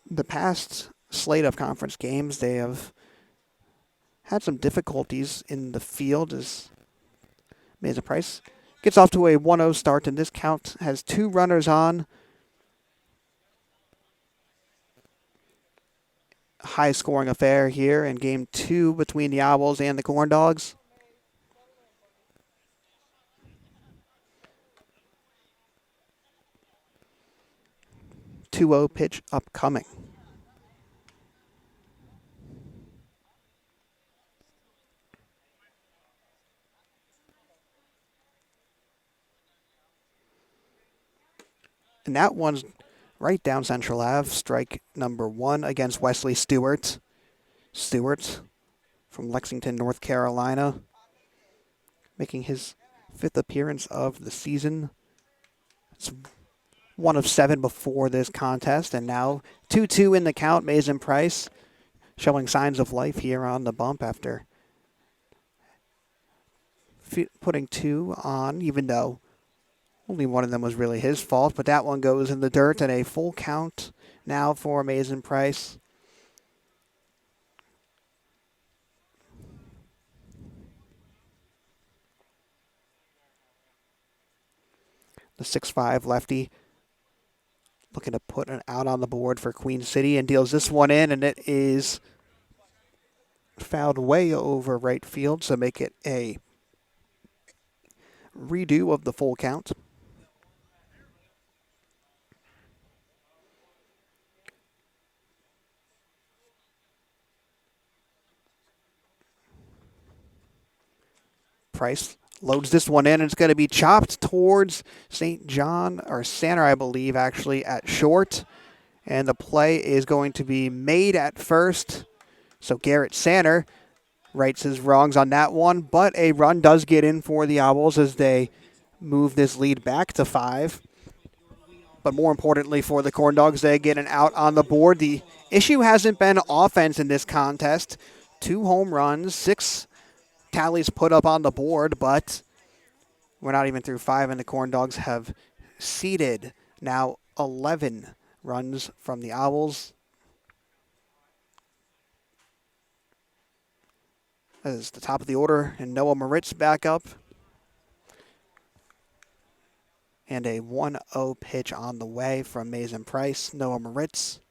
the past slate of conference games, they have had some difficulties in the field as Mason Price gets off to a 1-0 start, and this count has 2 runners on. High-scoring affair here in Game 2 between the Owls and the Corndogs. .20 pitch upcoming. And that one's right down Central Ave, strike number 1 against Wesley Stewart. Stewart from Lexington, North Carolina, making his 5th appearance of the season. It's 1 of 7 before this contest, and now 2-2 in the count. Mason Price showing signs of life here on the bump after putting 2 on, even though only one of them was really his fault, but that one goes in the dirt, and a full count now for Mason Price. The 6'5 lefty looking to put an out on the board for Queen City and deals this one in, and it is fouled way over right field, so make it a redo of the full count. Price loads this one in, and it's going to be chopped towards St. John, or Center, I believe, actually, at short. And the play is going to be made at first. So Garrett Sanner rights his wrongs on that one, but a run does get in for the Owls as they move this lead back to 5. But more importantly for the Corndogs, they get an out on the board. The issue hasn't been offense in this contest. 2 home runs, 6 tallies put up on the board, but we're not even through 5, and the Corndogs have ceded now 11 runs from the Owls. As the top of the order, and Noah Moritz back up. And a 1-0 pitch on the way from Mason Price. Noah Moritz.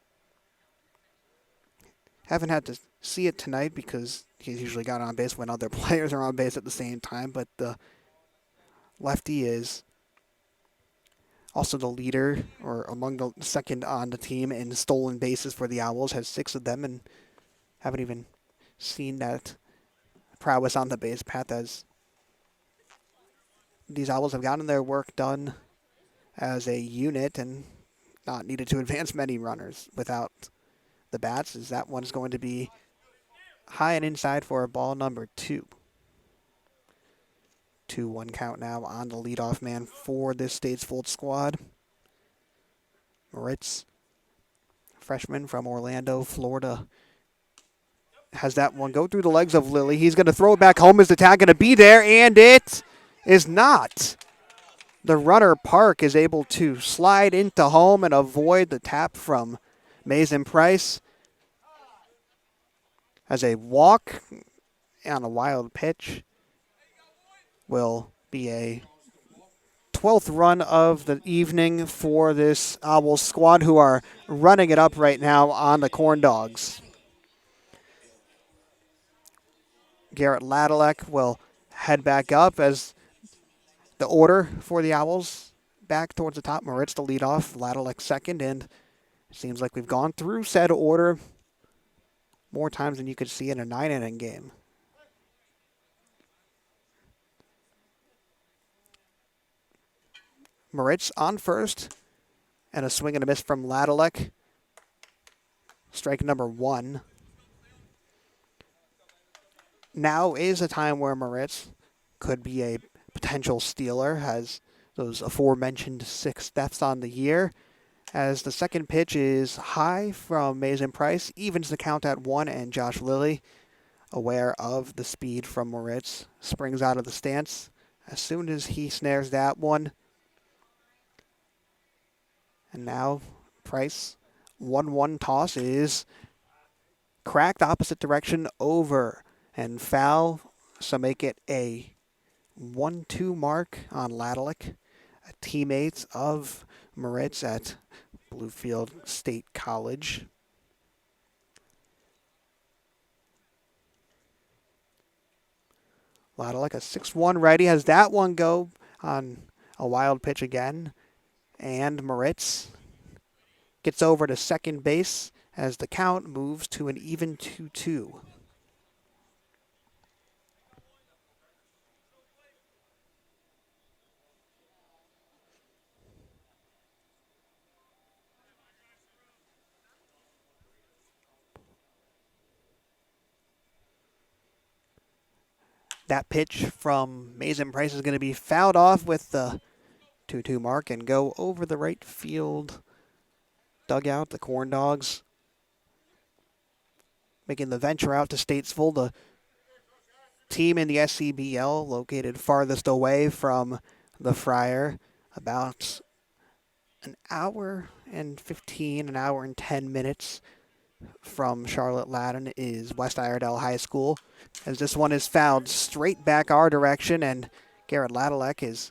Haven't had to see it tonight because he's usually got on base when other players are on base at the same time, but the lefty is also the leader, or among the second on the team in stolen bases for the Owls, has 6 of them, and haven't even seen that prowess on the base path, as these Owls have gotten their work done as a unit and not needed to advance many runners without the bats, as that one's going to be high and inside for ball number 2. 2-1 count now on the leadoff man for this Statesville squad. Moritz, freshman from Orlando, Florida, has that one go through the legs of Lilly. He's going to throw it back home. Is the tag going to be there? And it is not. The runner, Park, is able to slide into home and avoid the tap from Mason Price. As a walk on a wild pitch will be a 12th run of the evening for this Owls squad, who are running it up right now on the Corndogs. Garrett Ladalek will head back up as the order for the Owls back towards the top. Moritz the leadoff, Ladalek second, and it seems like we've gone through said order more times than you could see in a 9-inning game. Moritz on first, and a swing and a miss from Ladalek. Strike number 1. Now is a time where Moritz could be a potential stealer, has those aforementioned 6 deaths on the year. As the second pitch is high from Mason Price, evens the count at 1, and Josh Lilly, aware of the speed from Moritz, springs out of the stance as soon as he snares that one. And now Price, 1-1 toss is cracked opposite direction over and foul, so make it a 1-2 mark on Ladalek, a teammate of Moritz at Bluefield State College. Ladalek, a 6-1 righty, has that one go on a wild pitch again. And Moritz gets over to second base as the count moves to an even 2-2. That pitch from Mason Price is going to be fouled off with the 2-2 mark and go over the right field dugout. The Corndogs making the venture out to Statesville, the team in the SCBL located farthest away from the Friar. About an hour and 10 minutes from Charlotte Ladin is West Iredell High School, as this one is fouled straight back our direction, and Garrett Ladalek is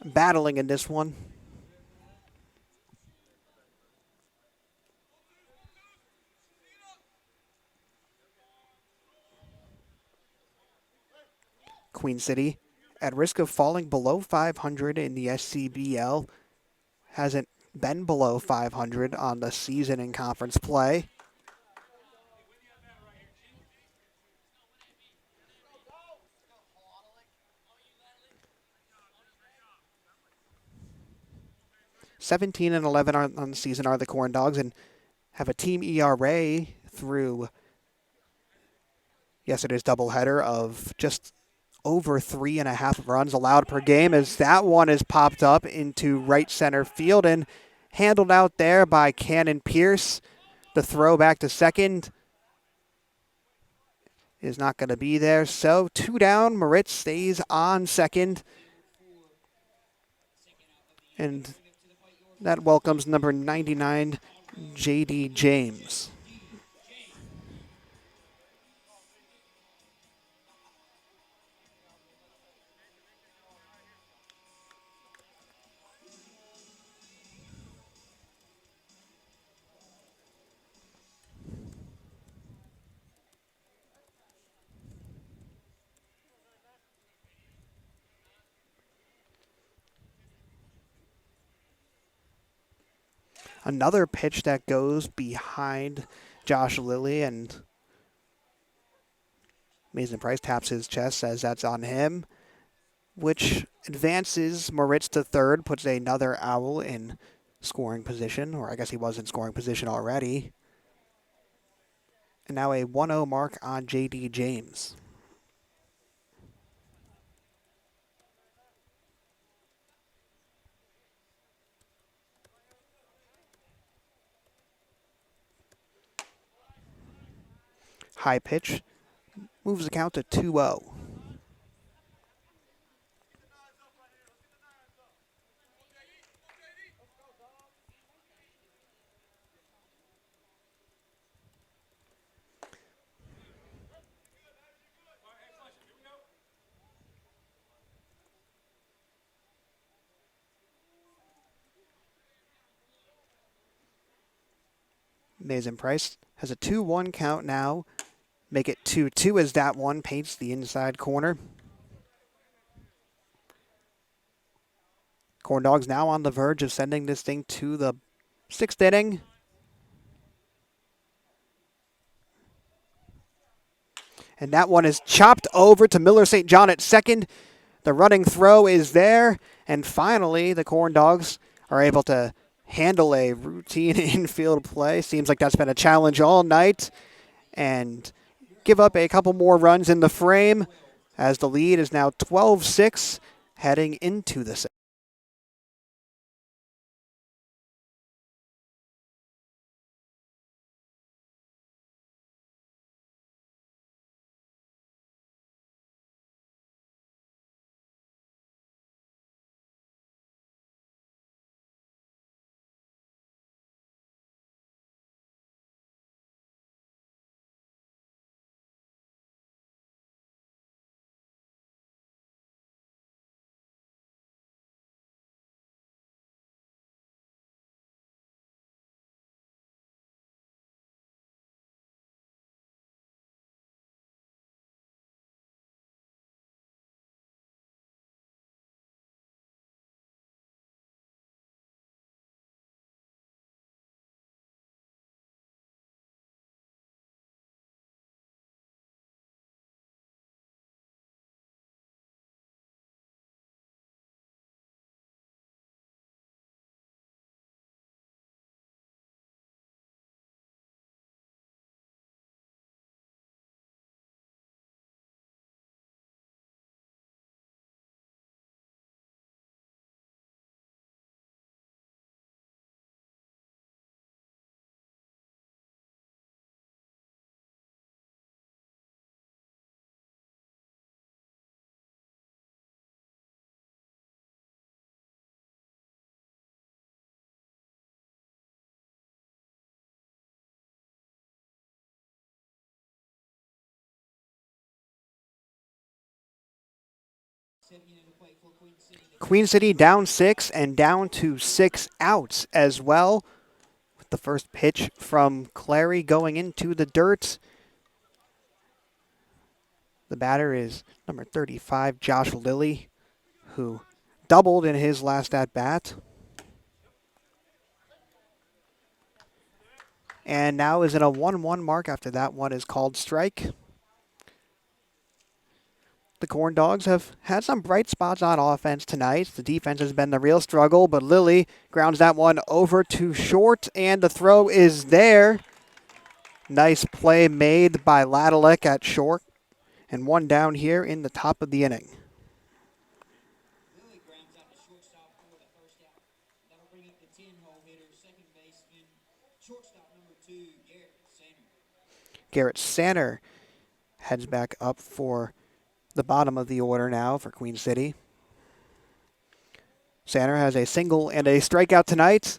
battling in this one. Queen City, at risk of falling below 500 in the SCBL, hasn't been below 500 on the season in conference play. (17-11) on the season are the Corndogs, and have a team ERA through yesterday's doubleheader of just over 3.5 runs allowed per game, as that one is popped up into right center field and handled out there by Cannon Pierce. The throw back to second is not going to be there. So 2 down. Moritz stays on second. And that welcomes number 99, J.D. James. Another pitch that goes behind Josh Lilly, and Mason Price taps his chest, says that's on him, which advances Moritz to third, puts another Owl in scoring position, or I guess he was in scoring position already. And now a 1-0 mark on J.D. James. High pitch moves the count to 2-0. Mason Price has a 2-1 count now. Make it 2-2 as that one paints the inside corner. Corndogs now on the verge of sending this thing to the 6th inning. And that one is chopped over to Miller St. John at second. The running throw is there. And finally, the Corndogs are able to handle a routine infield play. Seems like that's been a challenge all night. And give up a couple more runs in the frame as the lead is now 12-6 heading into the 6th. Queen City down 6 and down to 6 outs as well. With the first pitch from Clary going into the dirt. The batter is number 35, Josh Lilly, who doubled in his last at-bat. And now is in a 1-1 mark after that one is called strike. The Corndogs have had some bright spots on offense tonight. The defense has been the real struggle, but Lilly grounds that one over to short, and the throw is there. Nice play made by Ladalek at short, and 1 down here in the top of the inning. Garrett Sanner heads back up for the bottom of the order now for Queen City. Sanner has a single and a strikeout tonight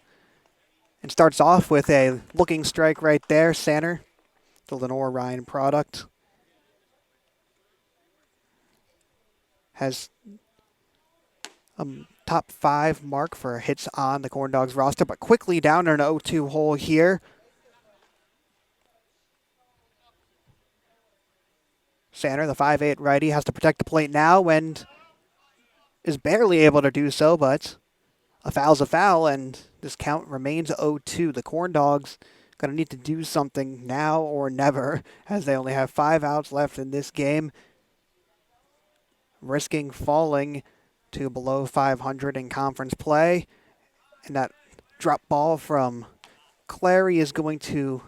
and starts off with a looking strike right there. Sanner, the Lenore Ryan product, has a top 5 mark for hits on the Corndogs roster, but quickly down an 0-2 hole here. Sanner, the 5'8 righty, has to protect the plate now and is barely able to do so, but a foul's a foul, and this count remains 0-2. The Corndogs going to need to do something now or never, as they only have 5 outs left in this game, risking falling to below 500 in conference play. And that drop ball from Clary is going to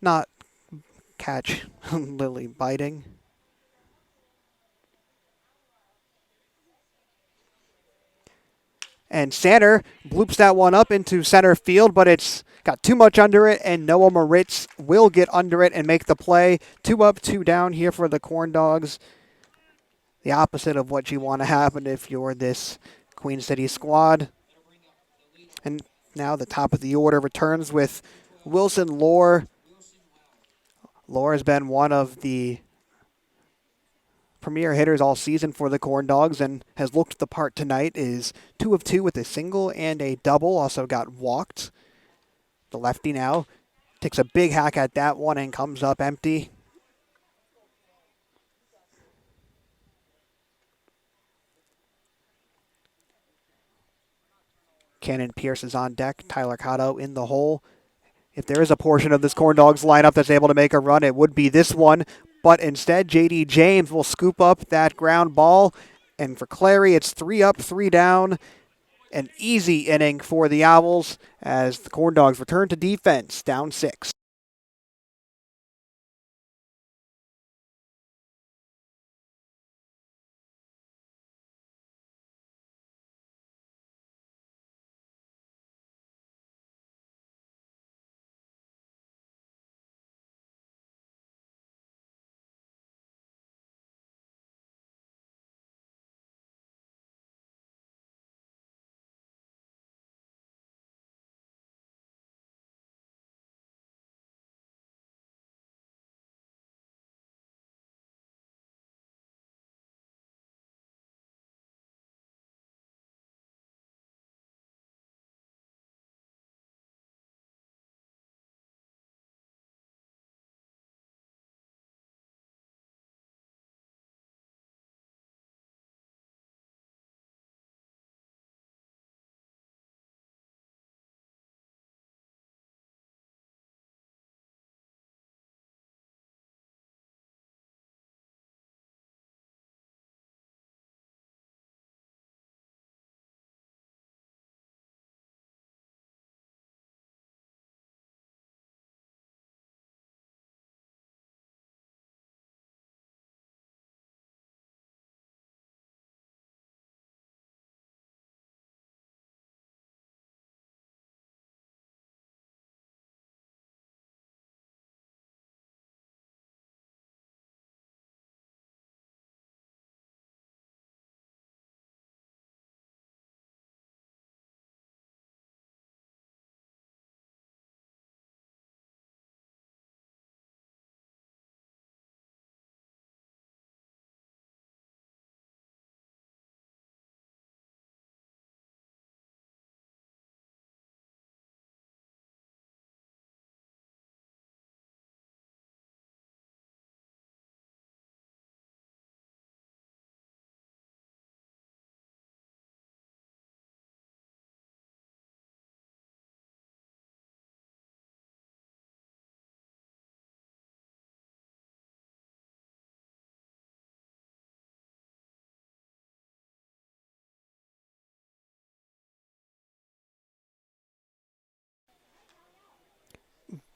not catch Lily biting. And Sanner bloops that one up into center field, but it's got too much under it, and Noah Moritz will get under it and make the play. 2 up, 2 down here for the Corndogs. The opposite of what you want to happen if you're this Queen City squad. And now the top of the order returns with Wilson Lohr. Lohr has been one of the premier hitters all season for the Corndogs and has looked the part tonight. Is 2 of 2 with a single and a double. Also got walked. The lefty now takes a big hack at that one and comes up empty. Cannon Pierce is on deck. Tyler Cotto in the hole. If there is a portion of this Corndogs lineup that's able to make a run, it would be this one. But instead, J.D. James will scoop up that ground ball. And for Clary, it's 3 up, 3 down. An easy inning for the Owls as the Corndogs return to defense, down 6.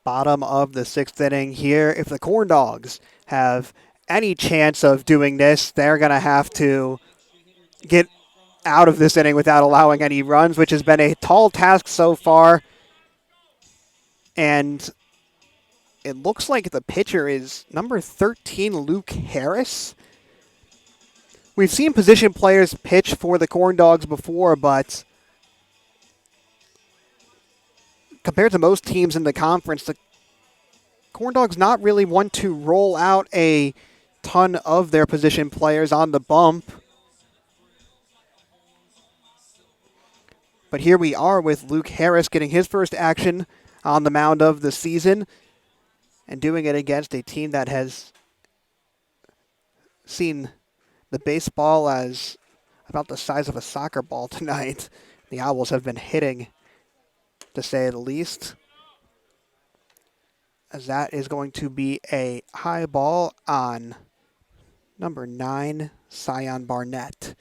Bottom of the 6th inning here. If the Corndogs have any chance of doing this, they're going to have to get out of this inning without allowing any runs, which has been a tall task so far. And it looks like the pitcher is number 13, Luke Harris. We've seen position players pitch for the Corndogs before, but compared to most teams in the conference, the Corndogs not really want to roll out a ton of their position players on the bump. But here we are with Luke Harris getting his first action on the mound of the season and doing it against a team that has seen the baseball as about the size of a soccer ball tonight. The Owls have been hitting, to say the least. As that is going to be a high ball on number 9, Sion Barnett.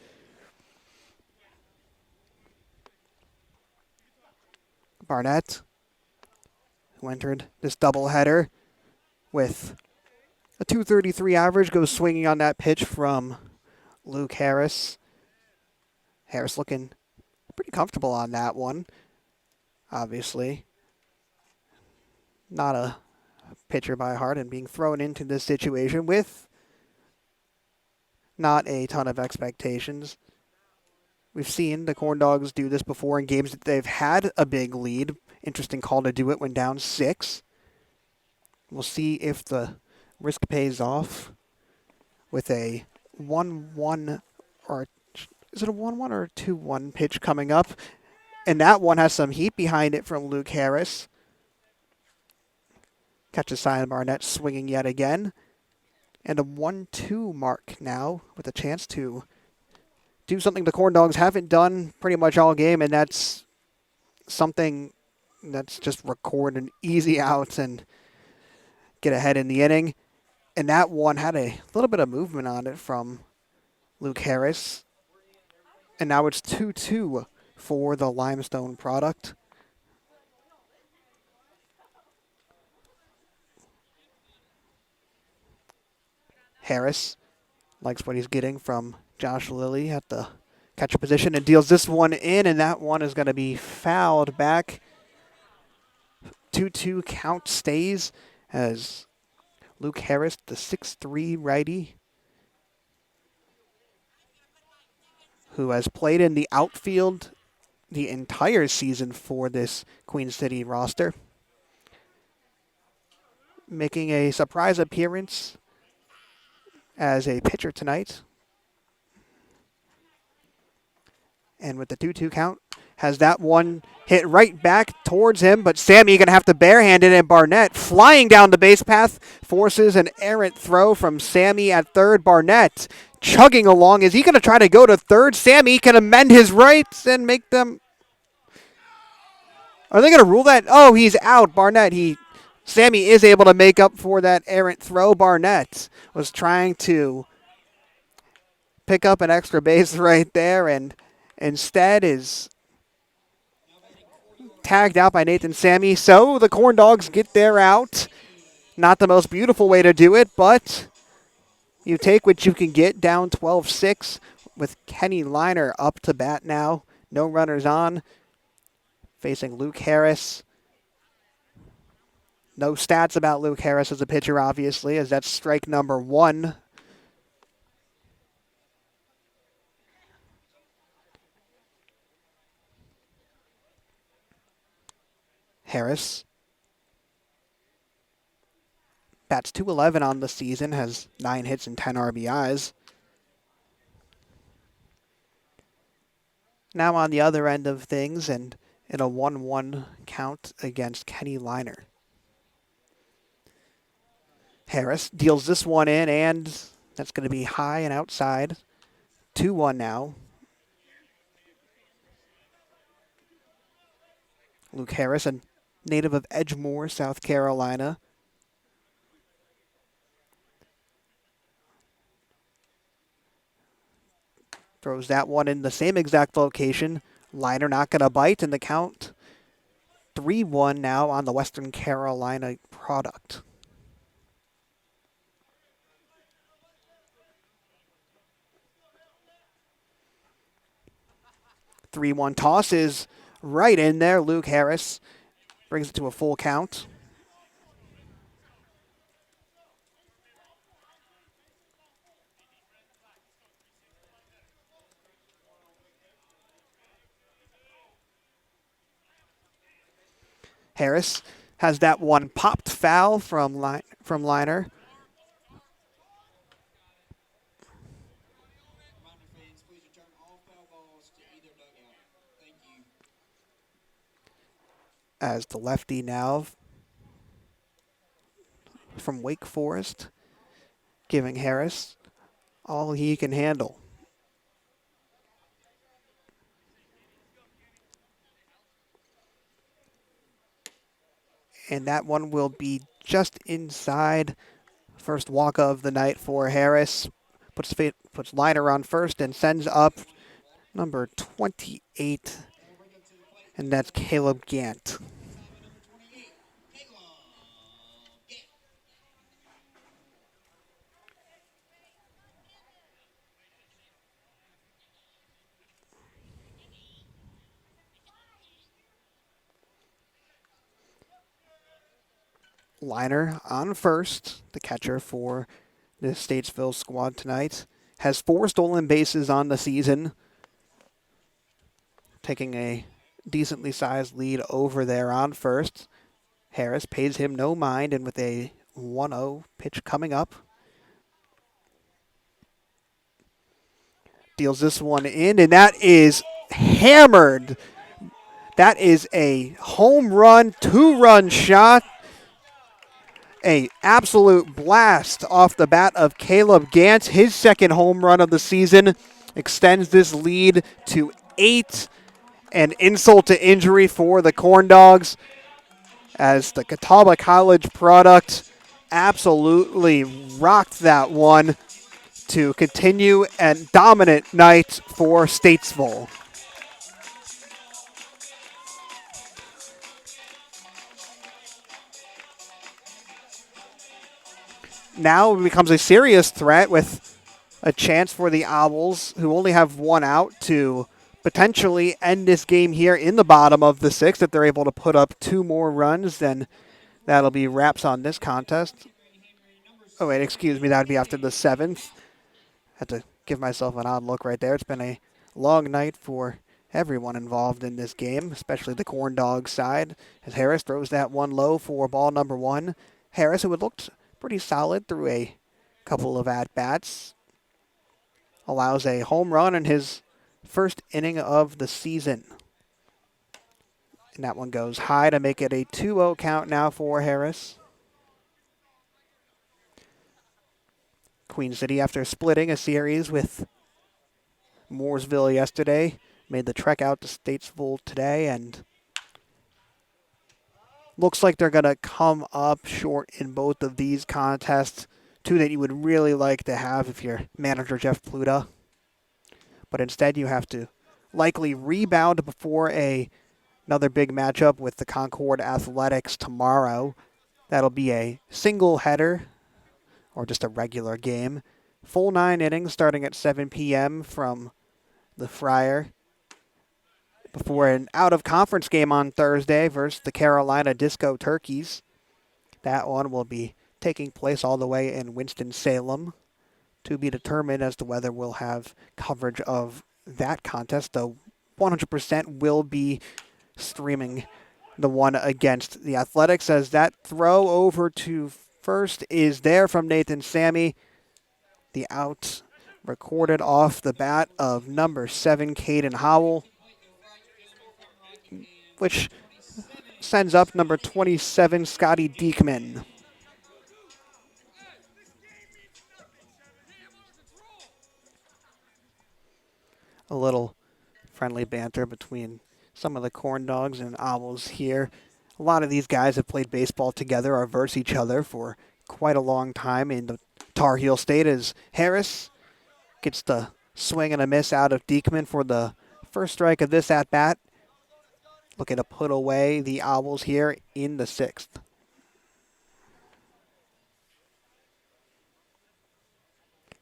Barnett, who entered this doubleheader with a 233 average, goes swinging on that pitch from Luke Harris. Harris looking pretty comfortable on that one, obviously. Not a pitcher by heart and being thrown into this situation with not a ton of expectations. We've seen the Corndogs do this before in games that they've had a big lead. Interesting call to do it when down 6. We'll see if the risk pays off with a 1-1 or is it a 1-1 or a 2-1 pitch coming up? And that one has some heat behind it from Luke Harris. Catches Sion Barnett swinging yet again. And a 1-2 mark now with a chance to do something the Corndogs haven't done pretty much all game, and that's something that's just record an easy out and get ahead in the inning. And that one had a little bit of movement on it from Luke Harris. And now it's 2-2 for the Limestone product. Harris likes what he's getting from Josh Lilly at the catcher position and deals this one in, and that one is going to be fouled back. 2-2 count stays as Luke Harris, the 6'3 righty, who has played in the outfield the entire season for this Queen City roster, making a surprise appearance as a pitcher tonight. And with the 2-2 count, has that one hit right back towards him, but Sammy going to have to barehand it, and Barnett flying down the base path forces an errant throw from Sammy at third. Barnett chugging along. Is he going to try to go to third? Sammy can amend his rights and make them... Are they going to rule that? Oh, he's out. Barnett, Sammy is able to make up for that errant throw. Barnett was trying to pick up an extra base right there, and instead is tagged out by Nathan Sammy. So the Corndogs get their out. Not the most beautiful way to do it, but you take what you can get, down 12-6 with Kenny Liner up to bat now. No runners on. Facing Luke Harris. No stats about Luke Harris as a pitcher, obviously, as that's strike number 1. Harris bats .211 on the season, has 9 hits and 10 RBIs. Now on the other end of things, and in a 1-1 count against Kenny Liner. Harris deals this one in, and that's going to be high and outside. 2-1 now. Luke Harris, a native of Edgemoor, South Carolina. Throws that one in the same exact location. Liner not going to bite, and the count 3-1 now on the Western Carolina product. 3-1 toss is right in there. Luke Harris brings it to a full count. Harris has that one popped foul from Liner. As the lefty now from Wake Forest, giving Harris all he can handle. And that one will be just inside. First walk of the night for Harris. Puts Liner on first and sends up number 28. And that's Caleb Gant. Liner on first, the catcher for the Statesville squad tonight. Has 4 stolen bases on the season. Taking a decently sized lead over there on first. Harris pays him no mind, and with a 1-0 pitch coming up, deals this one in, and that is hammered. That is a home run, 2-run shot. A absolute blast off the bat of Caleb Gant. His second home run of the season extends this lead to 8. An insult to injury for the Corndogs, as the Catawba College product absolutely rocked that one to continue a dominant night for Statesville. Now it becomes a serious threat with a chance for the Owls, who only have 1 out, to potentially end this game here in the bottom of the 6th. If they're able to put up 2 more runs, then that'll be wraps on this contest. Oh, wait, excuse me. That would be after the 7th. Had to give myself an odd look right there. It's been a long night for everyone involved in this game, especially the Corndogs side, as Harris throws that one low for ball number 1. Harris, who had looked pretty solid through a couple of at-bats, allows a home run in his first inning of the season. And that one goes high to make it a 2-0 count now for Harris. Queen City, after splitting a series with Mooresville yesterday, made the trek out to Statesville today, and looks like they're going to come up short in both of these contests. 2 that you would really like to have if you're manager Jeff Pluta. But instead you have to likely rebound before another big matchup with the Concord Athletics tomorrow. That'll be a single header, or just a regular game. Full 9 innings starting at 7 p.m. from the Friar, before an out-of-conference game on Thursday versus the Carolina Disco Turkeys. That one will be taking place all the way in Winston-Salem, to be determined as to whether we'll have coverage of that contest, though 100% will be streaming the one against the Athletics, as that throw over to first is there from Nathan Sammy. The out recorded off the bat of number 7, Caden Howell, which sends up number 27, Scotty Diekman. A little friendly banter between some of the Corndogs and Owls here. A lot of these guys have played baseball together or versus each other for quite a long time in the Tar Heel State, as Harris gets the swing and a miss out of Diekman for the first strike of this at-bat. Looking to put away the Owls here in the 6th.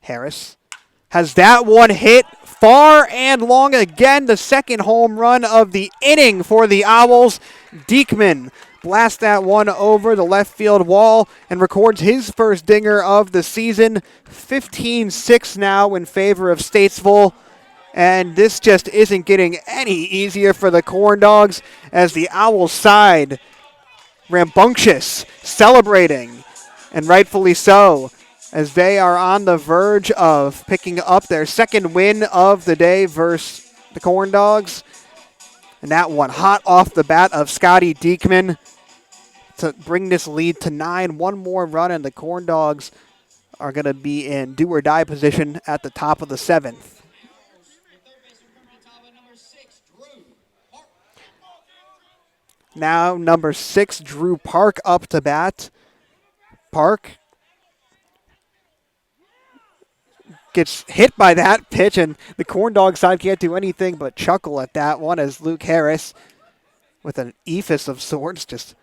Harris has that one hit far and long again. The second home run of the inning for the Owls. Diekman blasts that one over the left field wall and records his first dinger of the season. 15-6 now in favor of Statesville. And this just isn't getting any easier for the Corndogs as the Owls side rambunctious, celebrating, and rightfully so, as they are on the verge of picking up their second win of the day versus the Corndogs. And that one hot off the bat of Scotty Diekman to bring this lead to 9. One more run and the Corndogs are going to be in do-or-die position at the top of the 7th. Now number 6, Drew Park up to bat. Park gets hit by that pitch, and the Corndog side can't do anything but chuckle at that one as Luke Harris, with an eephus of sorts, just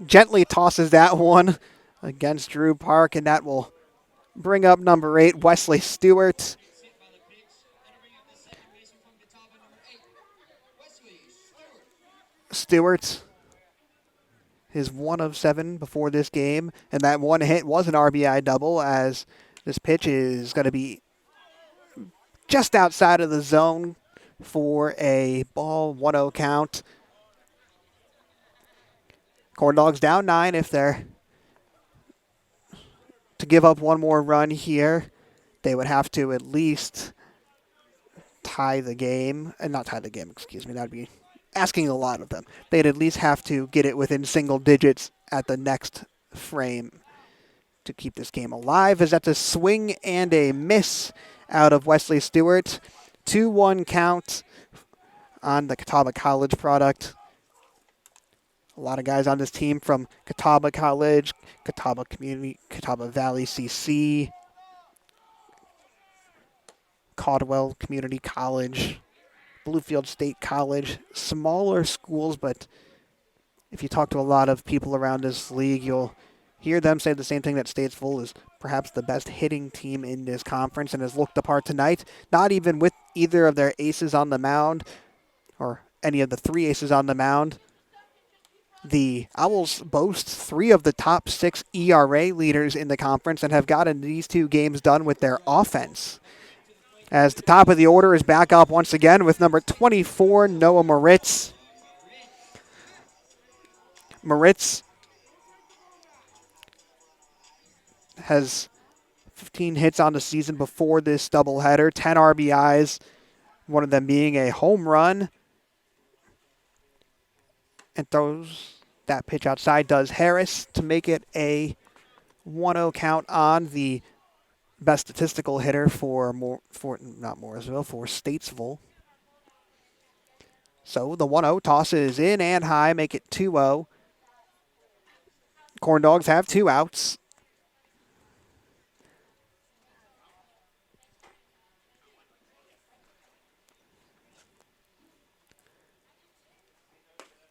gently tosses that one against Drew Park, and that will bring up number 8, Wesley Stewart. Stewart is 1 of 7 before this game, and that one hit was an RBI double, as this pitch is going to be just outside of the zone for a ball 1-0 count. Corndogs down 9 if they're to give up one more run here. They would have to at least tie the game, and not tie the game, excuse me, that would be asking a lot of them. They'd at least have to get it within single digits at the next frame to keep this game alive, as that's a swing and a miss out of Wesley Stewart. 2-1 count on the Catawba College product. A lot of guys on this team from Catawba College, Catawba Community, Catawba Valley CC, Caldwell Community College, Bluefield State College, smaller schools, but if you talk to a lot of people around this league, you'll hear them say the same thing, that Statesville is perhaps the best hitting team in this conference and has looked the part tonight, not even with either of their aces on the mound or any of the 3 aces on the mound. The Owls boast 3 of the top 6 ERA leaders in the conference and have gotten these 2 games done with their offense. As the top of the order is back up once again with number 24, Noah Moritz. Moritz has 15 hits on the season before this doubleheader, 10 RBIs, one of them being a home run. And throws that pitch outside, does Harris, to make it a 1-0 count on the best statistical hitter for Statesville. So the 1-0 toss is in and high, make it 2-0. Corndogs have 2 outs.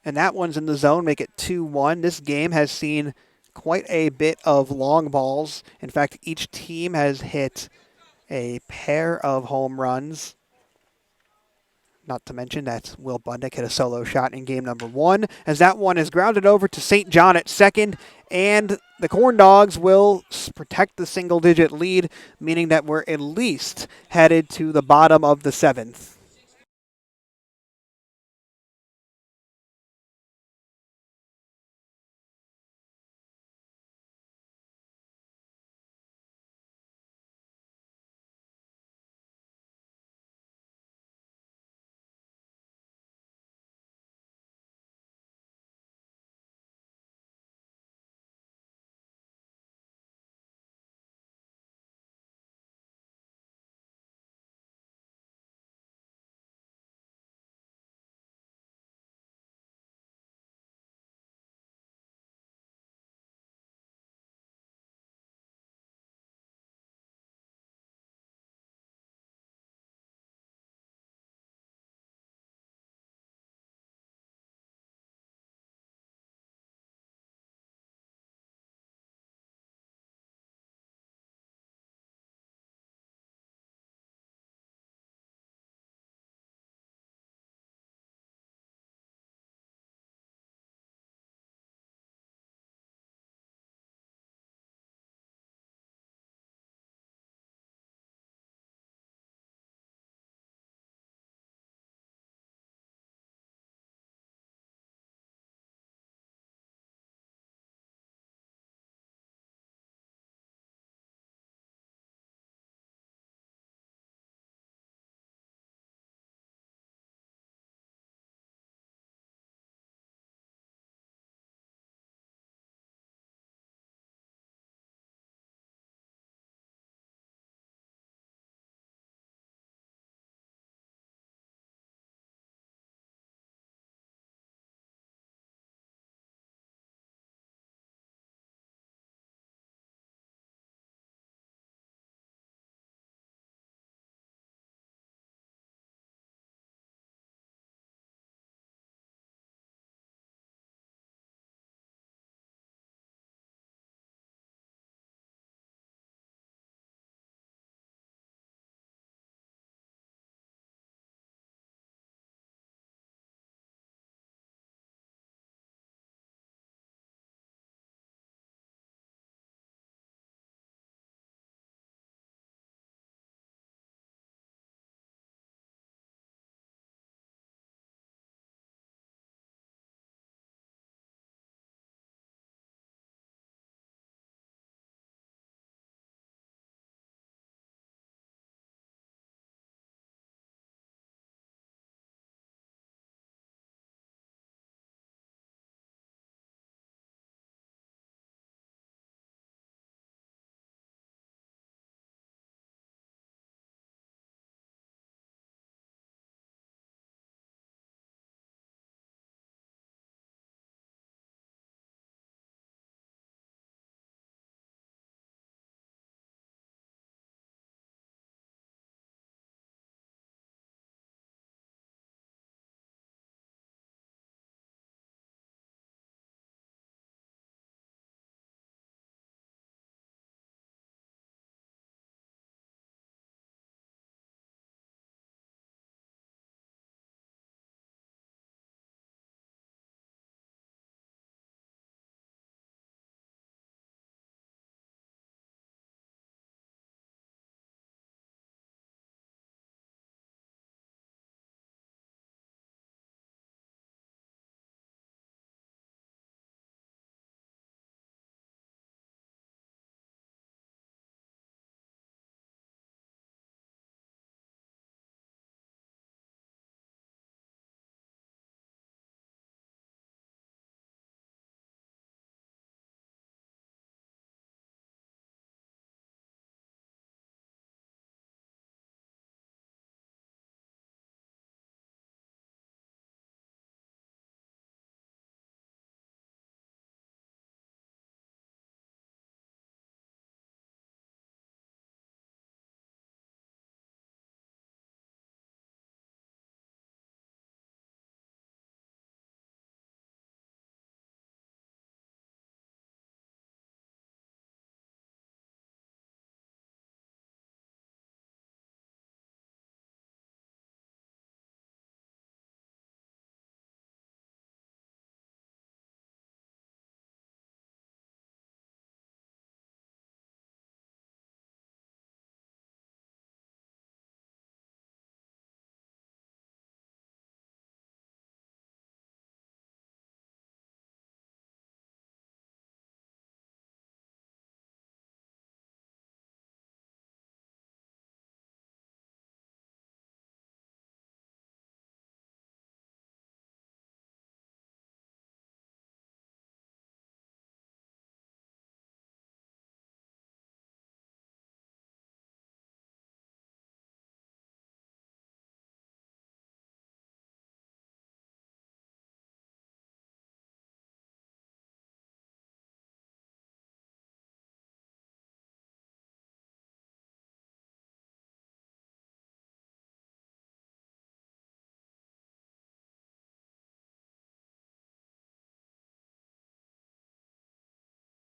And that one's in the zone, make it 2-1. This game has seen quite a bit of long balls. In fact, each team has hit a pair of home runs. Not to mention that Will Budnick hit a solo shot in game number 1, as that one is grounded over to St. John at second, and the Corndogs will protect the single-digit lead, meaning that we're at least headed to the bottom of the 7th.